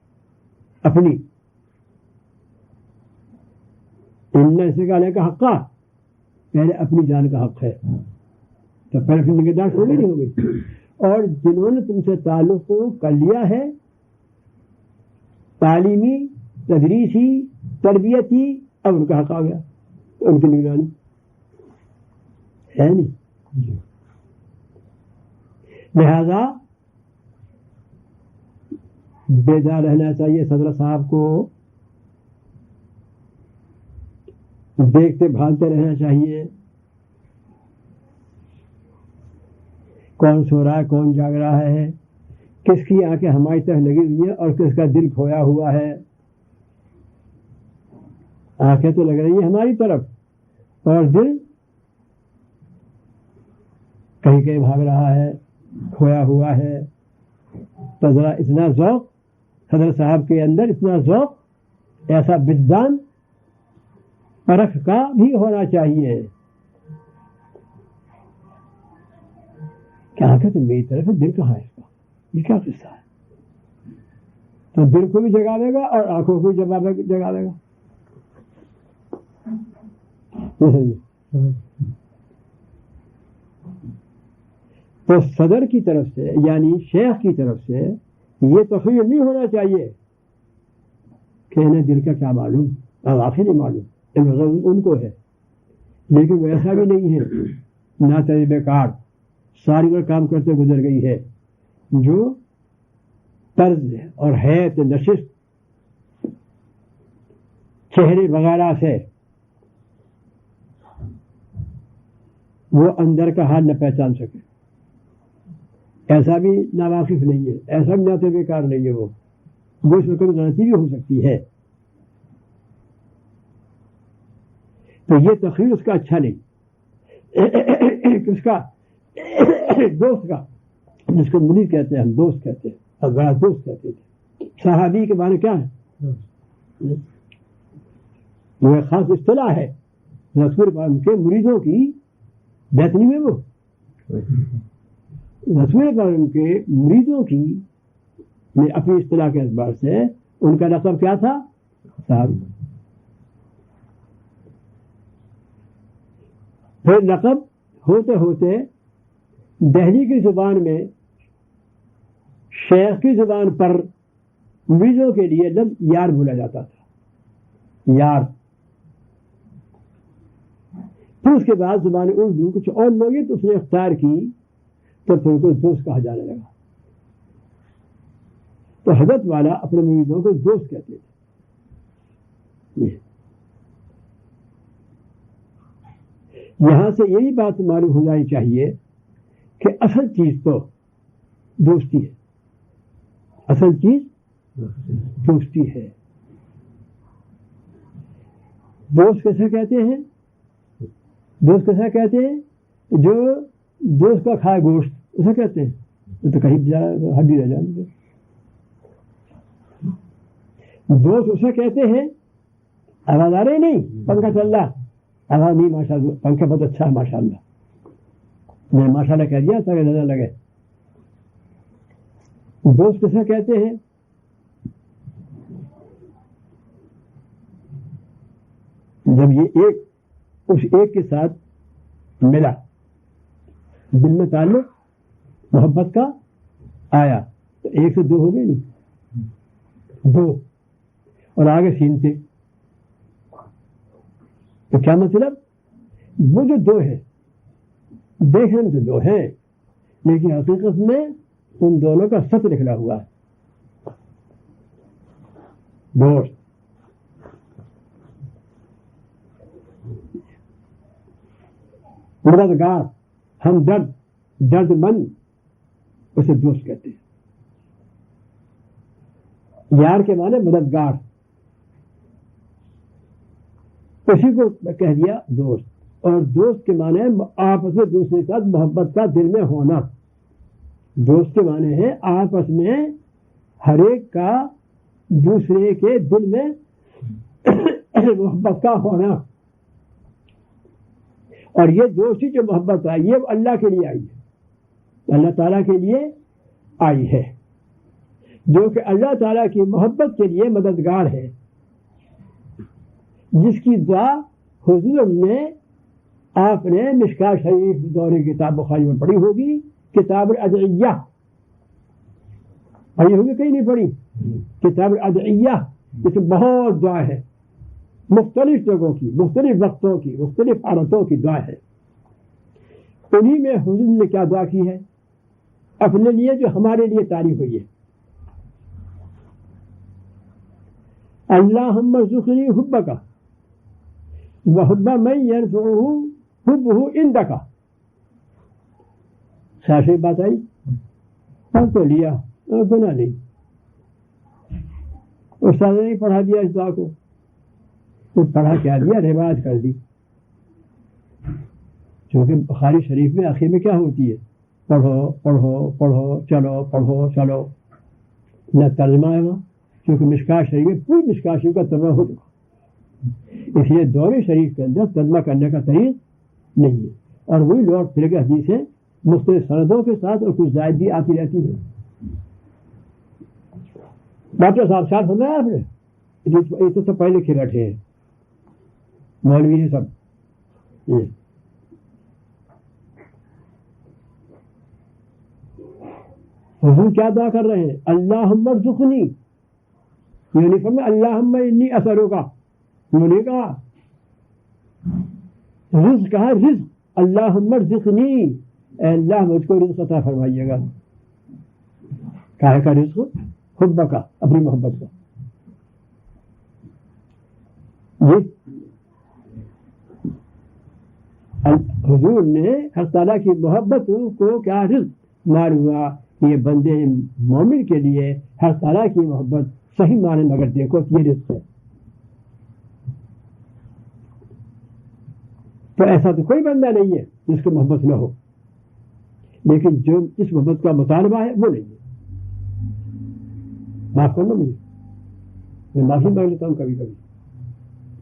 اپنی. ان سے کہنے کا حق کا پہلے اپنی جان کا حق ہے، تو پہلے پھر نگہداشت ہوگی نہیں ہوگی. اور جنہوں نے تم سے تعلق کر لیا ہے، تعلیمی، تدریسی، تربیتی، اب ان کا حق آ گیا، ان کی نگرانی ہے نہیں. لہذا بیدار رہنا چاہیے صدر صاحب کو، دیکھتے بھالتے رہنا چاہیے کون سو رہا ہے، کون جاگ رہا ہے، کس کی آنکھیں ہماری طرف لگی ہوئی ہیں اور کس کا دل کھویا ہوا ہے. آنکھیں تو لگ رہی ہیں ہماری طرف اور دل کہیں کہیں بھاگ رہا ہے، کھویا ہوا ہے. تو ذرا اتنا ذوق صدر صاحب کے اندر، اتنا ذوق، ایسا وجدان پرکھ کا بھی ہونا چاہیے کہ آنکھیں تو میری طرف ہے، دل کہاں ہے اس کا، یہ کیا قصہ ہے. تو دل کو بھی جگا دے گا اور آنکھوں کو بھی جگا دے گا. تو صدر کی طرف سے یعنی شیخ کی طرف سے یہ تخیر نہیں ہونا چاہیے کہ انہیں دل کا کیا معلوم، آخر نہیں معلوم، ان کو ہے. لیکن وہ ایسا بھی نہیں ہے، نہ تجربے کار، ساری عمر کام کرتے گزر گئی ہے، جو طرز اور حیت نشست چہرے وغیرہ سے وہ اندر کا حال نہ پہچان سکے. ایسا بھی ناواقف نہیں ہے، ایسا بھی نہ تجربے کار نہیں ہے، وہ اس میں کوئی غلطی بھی ہو سکتی ہے. تو یہ تخیر اس کا اچھا نہیں. اس کا دوست کا، جس کو مرید کہتے ہیں، ہم دوست کہتے ہیں، اور بڑا دوست کہتے تھے. صحابی کے معنی کیا ہے؟ وہ ایک خاص اصطلاح ہے رسول پاک کے مریدوں کی بیتنی میں. وہ رسول پاک کے مریدوں کی میں اپنی اصطلاح کے اعتبار سے ان کا لقب کیا تھا؟ صحابی. پھر لقب ہوتے ہوتے دہلی کی زبان میں شیخ کی زبان پر مریدوں کے لیے لفظ یار بولا جاتا تھا، یار. پھر اس کے بعد زبان اردو کچھ اور لوگ تو اس نے اختیار کی، تو پھر کو دوست کہا جانے لگا. تو حضرت والا اپنے مریدوں کو دوست کہتے تھے. یہاں سے یہی بات معلوم ہو جانی چاہیے کہ اصل چیز تو دوستی ہے. اصل چیز دوستی ہے. دوست کیسے کہتے ہیں؟ دوست کیسا کہتے ہیں؟ جو دوست کا کھائے گوشت اسے کہتے ہیں. تو کہیں ہڈی رہ جائیں گے. دوست اسے کہتے ہیں آواز آ رہی نہیں، پنکھا چل رہا، آواز نہیں، ماشاء اللہ پنکھا بہت اچھا ہے ماشاء اللہ. میں ماشاء اللہ کہہ دیا تاکہ نظر لگے. دوست کیسے کہتے ہیں؟ جب یہ ایک اس ایک کے ساتھ ملا، دل میں تعلق محبت کا آیا، تو ایک سے دو ہو گئے نہیں، دو اور آگے سین سے. تو کیا مطلب؟ وہ جو دو ہے دیکھنے میں تو دو ہیں، لیکن حقیقت میں ان دونوں کا سچ نکلا ہوا ہے. دوست مددگار، ہم درد مند، اسے دوست کہتے ہیں. یار کے معنی مددگار، اسی کو کہہ دیا دوست. اور دوست کے معنی آپس میں دوسرے کے ساتھ محبت کا دل میں ہونا. دوست کے معنی ہے آپس میں ہر ایک کا دوسرے کے دل میں محبت کا ہونا. اور یہ دوستی جو محبت آئی ہے وہ اللہ کے لیے آئی ہے، اللہ تعالیٰ کے لیے آئی ہے، جو کہ اللہ تعالیٰ کی محبت کے لیے مددگار ہے، جس کی دعا حضور نے آپ نے مشکاۃ شریف دور کتاب بخاری میں پڑھی ہوگی، کتاب الادعیہ پڑھی ہوگی، کہیں نہیں پڑھی؟ کتاب الادعیہ، اس میں بہت دعا ہے، مختلف جگہوں کی، مختلف وقتوں کی، مختلف حالتوں کی دعا ہے. انہی میں حضور نے کیا دعا کی ہے اپنے لیے، جو ہمارے لیے تعریف ہوئی ہے. اللہم ارزقنی حبک وحب من ينفعه حبه عندک. صحیح بات آئی؟ پڑھ تو لیا، گناہ نہیں. استاد نے نہیں پڑھا دیا اس دعا کو، تو پڑھا کیا دیا، روایت کر دی. چونکہ بخاری شریف میں آخر میں کیا ہوتی ہے؟ پڑھو پڑھو پڑھو چلو، پڑھو چلو، نہ ترجمہ ہے وہاں، کیونکہ مشکاۃ شریف میں پوری مشکاۃ شریف کا ترجمہ ہو چکا، اس لیے دور شریف کے اندر ترجمہ کرنے کا طریق نہیں ہے. اور وہی لوٹ پھر کے حدیثیں مختلف سندوں کے ساتھ اور کچھ زائد بھی آتی رہتی ہیں. ڈاکٹر صاحب ساتھ سنا ہے آپ نے؟ یہ تو سب پڑھے لکھے بیٹھے ہیں، مولوی ہیں سب. حضور کیا دعا کر رہے ہیں؟ اللہم ارزقنی، یہ نہیں فرمایا اللہم انی اسألک، انہوں نے کہا رزق، کہا رزق، اللہم ارزقنی، اے اللہ مجھ کو رزق عطا فرمائیے گا. کہا کا رزق؟ حب کا، اپنی محبت کا. یہ حضور نے ہر تعالیٰ کی محبت کو کیا رزق معلوم ہوا. یہ بندے مومن کے لیے ہر تعالیٰ کی محبت صحیح معنی میں اگر دیکھو تو یہ رزق ہے. تو ایسا تو کوئی بندہ نہیں ہے جس کو محبت نہ ہو، لیکن جو اس محبت کا مطالبہ ہے وہ نہیں ہے. معاف کرنا مجھے، میں معافی مانگ لیتا ہوں کبھی کبھی.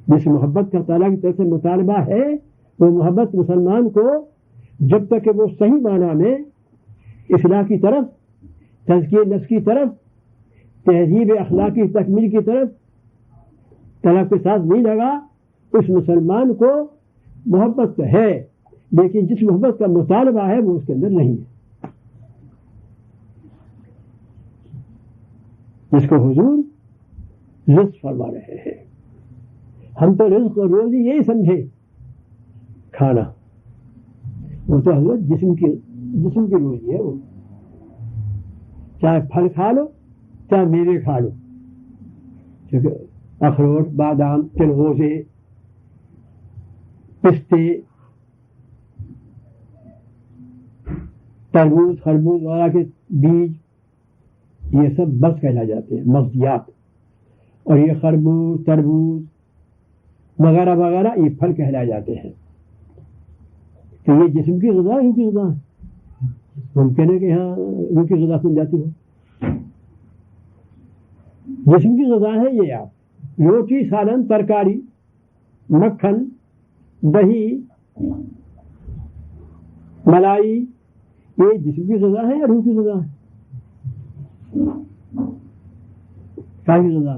جس محبت کا تعالیٰ کی طرف سے مطالبہ ہے، وہ محبت مسلمان کو جب تک کہ وہ صحیح معنی میں اصلاح کی طرف، تزکیہ نفس کی طرف، تہذیب اخلاقی تکمیل کی طرف طلب کے ساتھ نہیں لگا، اس مسلمان کو محبت تو ہے، لیکن جس محبت کا مطالبہ ہے وہ اس کے اندر نہیں ہے. جس کو حضور رزق فرما رہے ہیں. ہم تو رزق اور روزی یہی سمجھے کھانا، وہ تو حضرت جسم کی روزی ہے. وہ چاہے پھل کھا لو، پختہ میوے کھا لو، کیونکہ اخروٹ، بادام، چلغوزے، پستے، تربوز، خربوز وغیرہ کے بیج، یہ سب مغز کہلا جاتے ہیں، مغزیات. اور یہ خربوز، تربوز وغیرہ وغیرہ یہ پھل کہلائے جاتے ہیں. کہ یہ جسم کی غذا، روح کی غذا ہے. ممکن ہے کہ یہاں روح کی غذا سن جاتی ہو، جسم کی غذا ہے یہ. آپ روٹی، سالن، ترکاری، مکھن، دہی، ملائی، یہ جسم کی غذا ہے یا روح کی غذا ہے؟ کیا کی غذا؟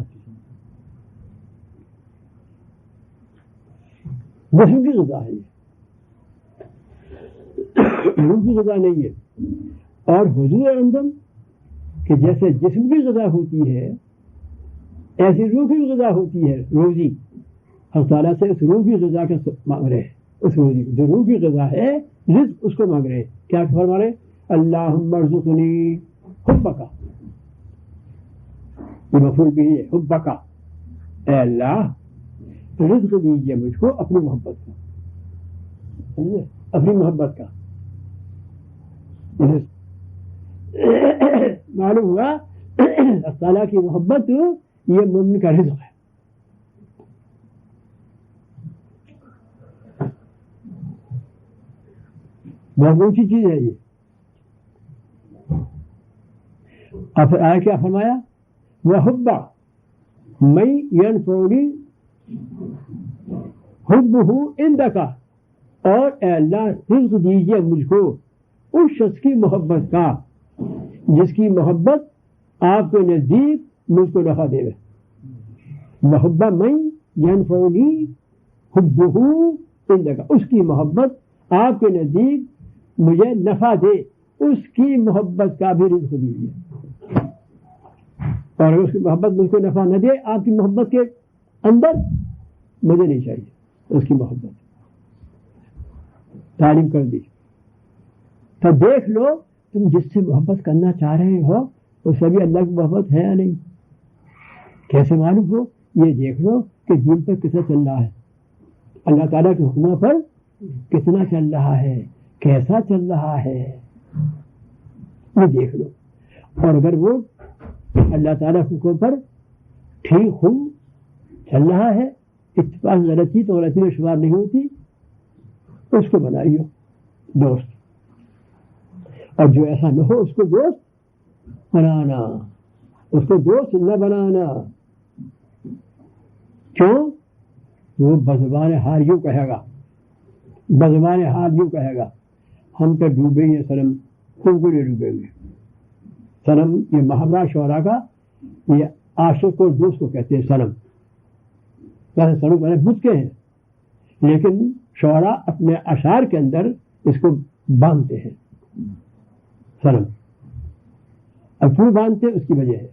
جسم کی غذا ہے، روح کی غذا نہیں ہے. اور حضور اعظم کہ جیسے جسم کی غذا ہوتی ہے ایسی روح کی غذا ہوتی ہے. روزی اللہ تعالیٰ سے اس روح کی غذا کا مانگ رہے ہیں. اس روزی جو روح کی غذا ہے، رزق اس کو مانگ رہے ہیں. کیا فرما رہے؟ اللہم ارزقنی حبک، یہ مفعول بھی ہے، حبک، اے اللہ رزق دیجیے مجھ کو اپنی محبت کا. سمجھے؟ اپنی محبت کا معلوم ہوا. اللہ تعالیٰ کی محبت یہ مومن کا رزق ہے. بہت اونچی چیز ہے یہ. اب آیا کیا فرمایا؟ وَحُبَّ مَن يَنفَعُنِي حُبُّهُ عِندَكَ، اور اے اللہ رزق دیجیے مجھ کو اس شخص کی محبت کا جس کی محبت آپ کے نزدیک مجھ کو نفع دے. وَحُبَّ مَن يَنفَعُنِي حُبُّهُ عِندَكَ، اس کی محبت آپ کے نزدیک مجھے نفع دے، اس کی محبت کا بھی رزق دیجیے. اور اگر اس کی محبت مجھ کو نفع نہ دے، آپ کی محبت کے اندر، مجھے نہیں چاہیے اس کی محبت. تعلیم کر دی. تو دیکھ لو تم جس سے محبت کرنا چاہ رہے ہو اس سے بھی اللہ کی محبت ہے یا نہیں. کیسے معلوم ہو؟ یہ دیکھ لو کہ دین پر کتنا چل رہا ہے، اللہ تعالیٰ کے حکموں پر کتنا چل رہا ہے، کیسا چل رہا ہے، یہ دیکھ لو. اور اگر وہ اللہ تعالیٰ حکم پر ٹھیک ہوں چل رہا ہے، اتفاق غلطی تو غلطی میں شمار نہیں ہوتی، اس کو بنائیو دوست. اور جو ایسا نہ ہو اس کو دوست بنانا، اس کو دوست نہ بنانا. کیوں؟ وہ بزبان حال یوں کہے گا، بزبان حال یوں کہے گا ہم تو ڈوبیں گے صنم، تم کو نہیں ڈوبیں گے. صنم یہ محاورہ شعراء کا، یہ عاشق اور دوست کو کہتے ہیں صنم. ویسے صنم بڑے بت کے ہیں، لیکن شعراء اپنے اشعار کے اندر اس کو باندھتے ہیں صنم. اب کیوں باندھتے اس کی وجہ ہے.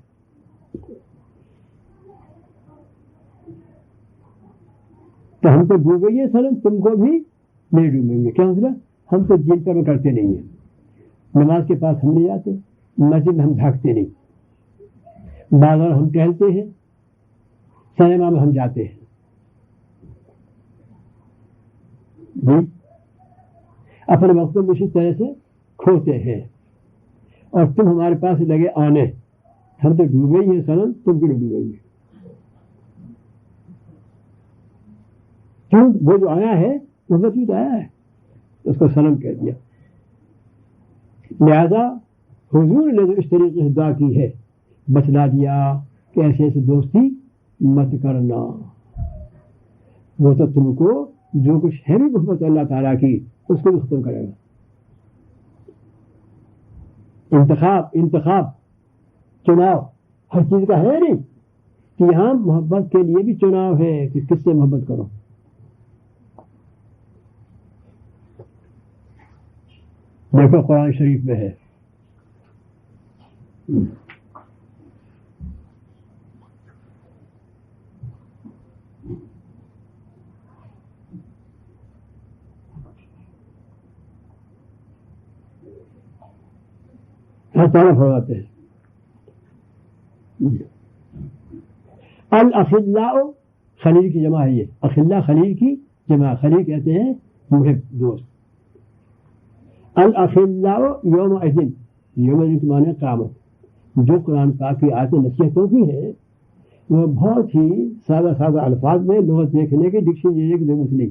تو ہم تو ڈوبیں گے صنم، تم کو بھی نہیں ڈوبیں گے. کیا مطلب؟ ہم تو جن پر کرتے نہیں ہیں. نماز کے پاس ہم نہیں جاتے، مسجد میں ہم جھانکتے نہیں، بازار ہم ٹہلتے ہیں، سنیما میں ہم جاتے ہیں. اپنے وقت کو اسی طرح سے کھوتے ہیں. اور تم ہمارے پاس لگے آنے، ہم تو ڈوبے ہی ہیں صنم، تم بھی ڈوبے گے. کیوں؟ وہ جو آیا ہے وہ وجود آیا ہے، اس کو صنم کہہ دیا. لہذا حضور نے جو اس طریقے سے دعا کی ہے، بتلا دیا کہ ایسے ایسے دوستی مت کرنا. وہ تو تم کو جو کچھ ہے بھی محبت اللہ تعالیٰ کی اس کو بھی ختم کرے گا. انتخاب چناؤ ہر چیز کا ہے نہیں کہ یہاں محبت کے لیے بھی چناؤ ہے کہ کس سے محبت کرو. دیکھو قرآن شریف میں ہے، اللہ تعالیٰ فرماتے ہیں الاخلاء خلیل کی جمع ہے، یہ اخلا خلیل کی جمع، خلیل کہتے ہیں محب دوست. الاخلاء یومئذ، یومئذ کے معنی قیامت. جو قرآن پاک کی آیتیں نصیحتوں کی ہیں وہ بہت ہی سادہ سادہ الفاظ میں لغت دیکھنے کی ڈکشنری کی ضرورت نہیں،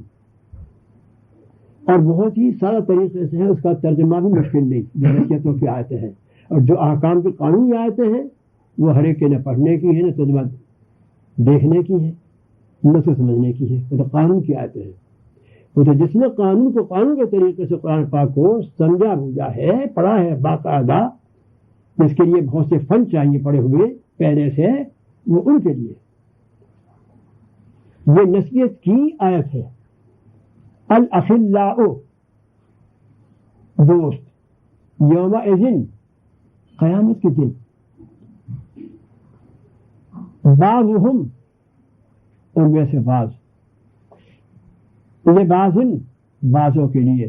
اور بہت ہی سادہ طریقے سے ہے، اس کا ترجمہ بھی مشکل نہیں. جو نصیحتوں کی آیتیں ہیں اور جو احکام کے قانون آیتیں ہیں وہ ہر ایک کے نہ پڑھنے کی ہے، نہ ترجمہ دیکھنے کی ہے، نہ تو سمجھنے کی ہے. وہ تو قانون کی آیتیں ہیں. وہ تو جس نے قانون کو قانون کے طریقے سے قرآن پاک کو سمجھا بوجھا ہے، پڑھا ہے باقاعدہ، اس کے لیے بہت سے فن چاہیے پڑے ہوئے پہلے سے، وہ ان کے لیے یہ نصیحت کی آیت ہے. الاخلاء دوست، یومئذ قیامت کے دن، بعضهم ان میں سے بعض، یہ بعضن بعضوں کے لیے،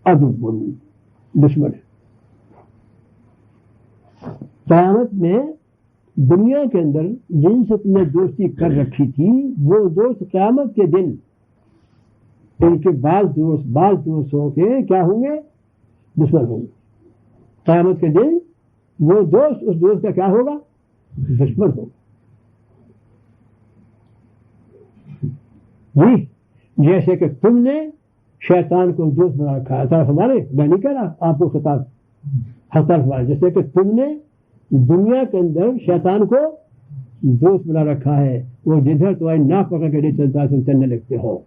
عدو دشمن ہے. قیامت میں دنیا کے اندر جن سے تم نے دوستی کر رکھی تھی وہ دوست قیامت کے دن ان کے بعض دوستوں کے کیا ہوں گے؟ دشمن ہوں گے. قیامت کے دن وہ دوست اس دوست کا کیا ہوگا؟ دشمن ہوگا. جی جیسے کہ تم نے شیطان کو دوست بنا رکھا ہے. ہمارے میں نہیں کہہ رہا آپ کو خطاب حسن ہوا، جیسے کہ تم نے دنیا کے اندر شیطان کو دوست بنا رکھا ہے، وہ جدھر تمہاری ناک پکڑ کے نہیں چلتا تم چلنے لگتے ہو.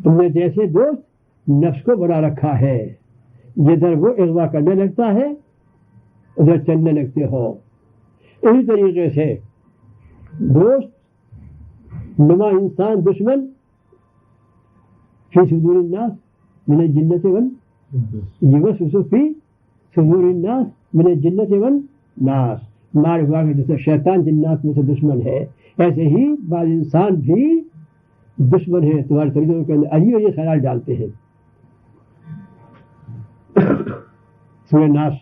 تم نے جیسے دوست نفس کو بنا رکھا ہے، جدھر وہ اغوا کرنے لگتا ہے ادھر چلنے لگتے ہو. اسی طریقے سے دوست نما انسان دشمن فی صدور الناس من الجنۃ والناس، فی صدور الناس من الجنۃ والناس. مار ہوا کہ جیسے شیطان جنات میں سے دشمن ہے، ایسے ہی بعض انسان بھی دشمن ہے تمہارے طریقوں کے اندر، عجیب عجیب خیال ڈالتے ہیں. سورہ ناس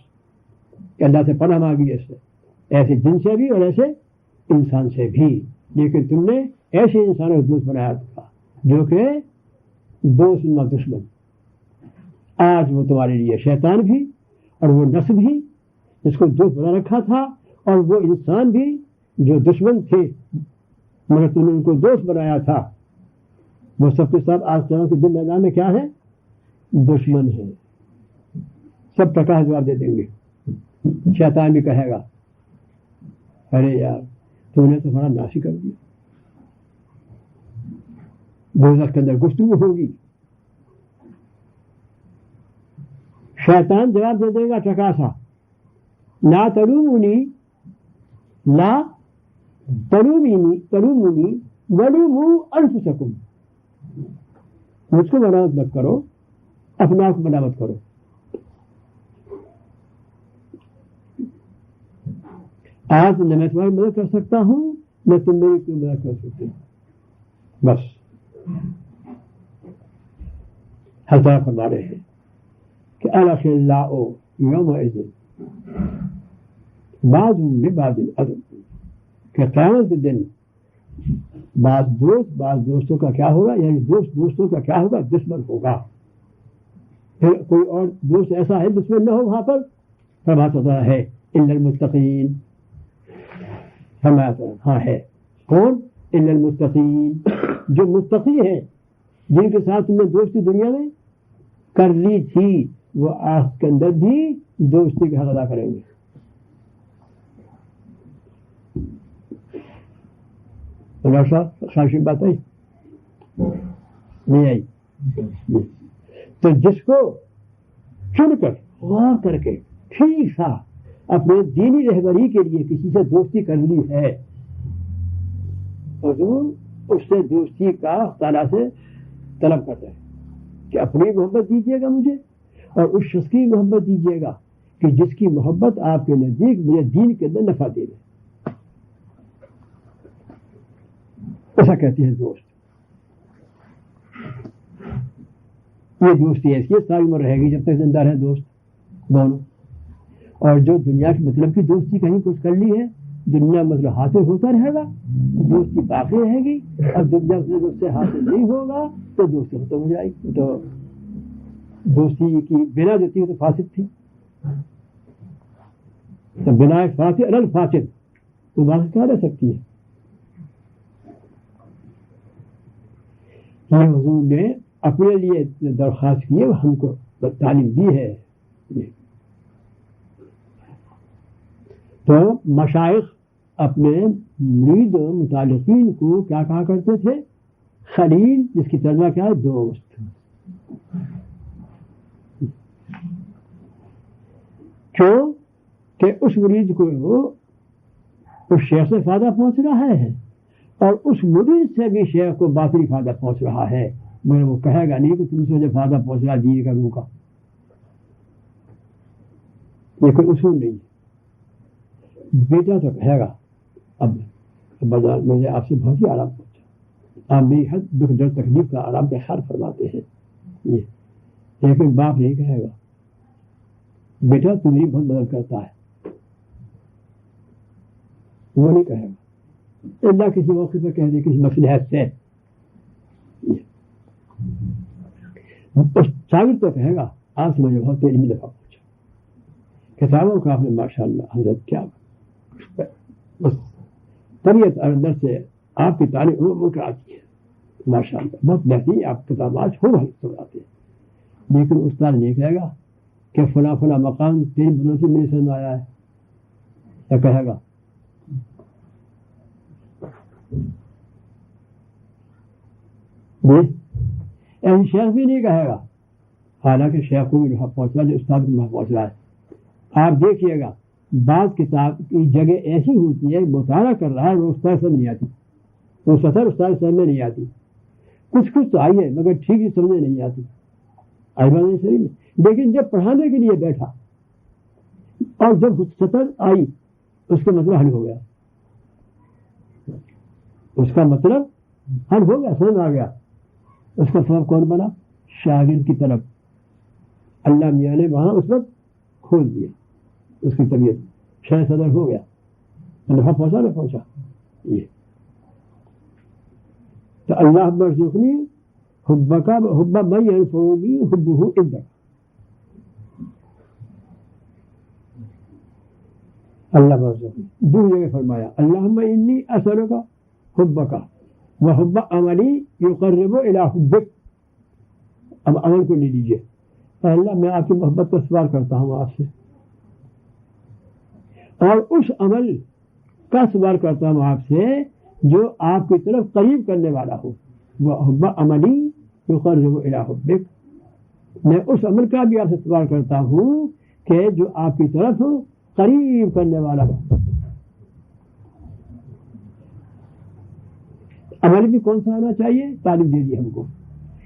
کہ اللہ سے پناہ مانگی ایسے جن سے بھی اور ایسے انسان سے بھی. لیکن تم نے ایسے انسانوں کو دوست بنایا تھا جو کہ دوست نہ دشمن. آج وہ تمہارے لیے شیطان بھی اور وہ نفس بھی جس کو دوست بنا رکھا تھا، اور وہ انسان بھی جو دشمن تھے مگر تم نے ان کو دوست بنایا تھا، وہ سب کے سب آج قیامت کے دن میدان میں کیا ہے؟ دشمن ہے. سب ٹکا جواب دے دیں گے. شیطان بھی کہے گا ارے یار تم نے تو ہمارا ناشی کر دیا. دوزخ کے اندر گفتگو ہوگی. شیطان جواب دے دے گا ٹکا سا، لا تلومونی ولوموا انفسکم. مجھ کو ملامت مت کرو، اپنا کو ملامت کرو. آج نہ میں تمہاری مدد کر سکتا ہوں نہ تم میری کوئی مدد کر سکتے. بس حضرت فرما رہے ہیں کہ الاخلاء یومئذ بعضهم لبعض عدو، کہ قیامت کے دن بعض دوستوں کا کیا ہوگا، یعنی دوستوں کا کیا ہوگا؟ دشمن ہوگا. پھر کوئی اور دوست ایسا ہے دشمن نہ ہو وہاں پر؟ فرماتا ہے الا المتقین. فرماتا ہاں ہے. کون؟ الا المتقین، جو متقی ہیں، جن کے ساتھ تم نے دوستی دنیا میں کر لی تھی، وہ آخرت کے اندر بھی دوستی کا حق ادا کریں گے. خواہش بات آئی نہیں آئی؟ تو جس کو چن کر غور کر کے ٹھیک سا اپنے دینی رہبری کے لیے کسی سے دوستی کر لی ہے، حضور اس سے دوستی کا تعالیٰ سے طلب کرتا ہے کہ اپنی محبت دیجیے گا مجھے، اور اس شخص کی محبت دیجیے گا کہ جس کی محبت آپ کے نزدیک مجھے دین کے اندر نفع دے دے. ایسا کہتے ہیں دوست. یہ دوستی ایسی ہے ساری عمر رہے گی جب تک زندہ رہے دوست دونوں. اور جو دنیا کے مطلب کی دوستی کہیں کچھ کر لی ہے، دنیا مطلب حاصل ہوتا رہے گا، دوستی باقی رہے گی، اور دنیا اس سے حاصل نہیں ہوگا تو دوستی ختم ہو جائے گی. تو دوستی کی بنا جو تھی تو فاسد تھی، تو بنا فاسد الگ فاسد تو بات کیا رہ سکتی ہے. یہ حضور نے اپنے لیے درخواست کی ہے، ہم کو تعلیم دی ہے. تو مشائخ اپنے مرید و متعلقین کو کیا کہا کرتے تھے؟ خلیل، جس کی ترجمہ کیا ہے؟ دوست. کیوں کہ اس مرید کو اس شیخ سے فائدہ پہنچ رہا ہے، اور اس مرید سے بھی شیخ کو باطنی فائدہ پہنچ رہا ہے، مگر وہ کہے گا نہیں کہ تم سے مجھے فائدہ پہنچ رہا دیے کا روح کا. یہ کوئی اصول نہیں. بیٹا تو کہے گا اب مجھے آپ سے بہت ہی آرام پہنچا، آپ میری حد دکھ درد تکلیف کا آرام کا خیال فرماتے ہیں، یہ لیکن باپ نہیں کہے گا بیٹا تو میری بہت مدد کرتا ہے، وہ نہیں کہے گا. اللہ کسی موقع پر کہہ دے کسی مصلحت سے. شاگرد تو کہے گا آپ سے مجھے بہت علمی دفعہ پہنچا، کتابوں کا آپ نے ماشاء اللہ حضرت کیا بس طبیعت اندر سے آپ کی تعریف ممکن آتی ہے، ماشاء اللہ بہت بہترین آپ کتابات ہو رہی سناتے ہیں. لیکن استاد نہیں کہے گا کہ فلاں فلاں مقام تیری بدولت سے میرے سمجھ آیا ہے، کیا کہے گا؟ ایسے شیخ بھی نہیں کہے گا، حالانکہ شیخ کو بھی وہاں پہنچ رہا ہے جو استاد کو وہاں پہنچ رہا ہے. آپ دیکھیے گا بعض کتاب کی جگہ ایسی ہوتی ہے مطالعہ کر رہا ہے وہ استاد سمجھ نہیں آتی، وہ سطر استاد سمجھ میں نہیں آتی، کچھ تو آئی ہے مگر ٹھیک ہی سمجھ نہیں آتی آئی بات نہیں صحیح میں. لیکن جب پڑھانے کے لیے بیٹھا اور جب سطر آئی اس کا مطلب حل ہو گیا، اس کا مطلب حل ہو گیا، سمجھ آ گیا. اس کا سبب کون بنا؟ شاگرد کی طرف اللہ میاں نے وہاں اس وقت کھول دیا، اس کی طبیعت شہ صدر ہو گیا، نفع پہنچا نہ پہنچا. یہ تو اللہ مرزقنی حبک حب من ينفعنی حبہ عندک. اللہ مرزقنی دوسری جگہ فرمایا اللہم انی اسألک حبک وحب عملی یقرب الی حبک. اب عمل کو نہیں لیجیے، اللہ میں آپ کی محبت کا سوال کرتا ہوں آپ سے، اور اس عمل کا سوال کرتا ہوں آپ سے جو آپ کی طرف قریب کرنے والا ہو. وحب عملی یقرب الی حبک، میں اس عمل کا بھی آپ سے سوال کرتا ہوں کہ جو آپ کی طرف قریب کرنے والا ہو. عمل بھی کون سا آنا چاہیے؟ تعلیم دے دی ہم کو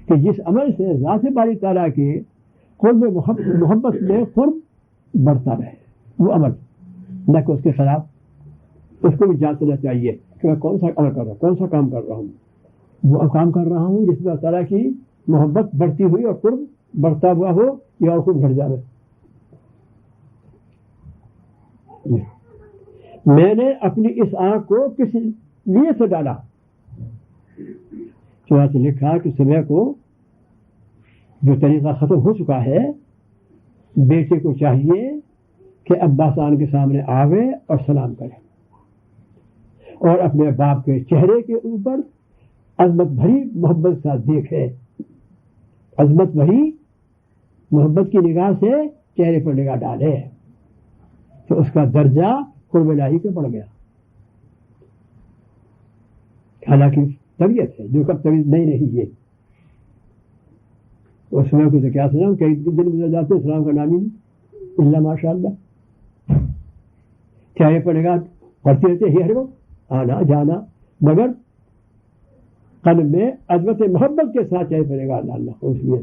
کہ جس عمل سے ذات باری تعالیٰ کے قرب محبت میں قرب بڑھتا رہے، وہ عمل نہ کہ اس کے خلاف. اس کو بھی جانچنا چاہیے کہ میں کون سا عمل کر رہا ہوں، کون سا کام کر رہا ہوں. وہ کام کر رہا ہوں جس میں اللہ تعالیٰ کی محبت بڑھتی ہوئی اور قرب بڑھتا ہوا ہو یا اور قرب گھٹ جائے. میں نے اپنی اس آنکھ کو کس لیے سے ڈالا؟ چنانچہ لکھا کہ صبح کو جو طریقہ ختم ہو چکا ہے، بیٹے کو چاہیے کہ اباسان کے سامنے آوے اور سلام کرے اور اپنے باپ کے چہرے کے اوپر عظمت بھری محبت سے دیکھے، عظمت بھری محبت کی نگاہ سے چہرے پر نگاہ ڈالے تو اس کا درجہ قرب الہی کا بڑھ گیا. حالانکہ طبیعت ہے جو کب طبیعت نہیں رہی ہے، اس میں کچھ کیا سلام کئی دن گزر جاتے ہیں سلام کا نام ہی نہیں، اللہ ماشاء اللہ چہرے پر نگاہ پڑتی رہتے ہی ہر وقت آنا جانا، مگر قلب میں عظمت محبت کے ساتھ چہرے پر نگاہ ڈالنا اس لیے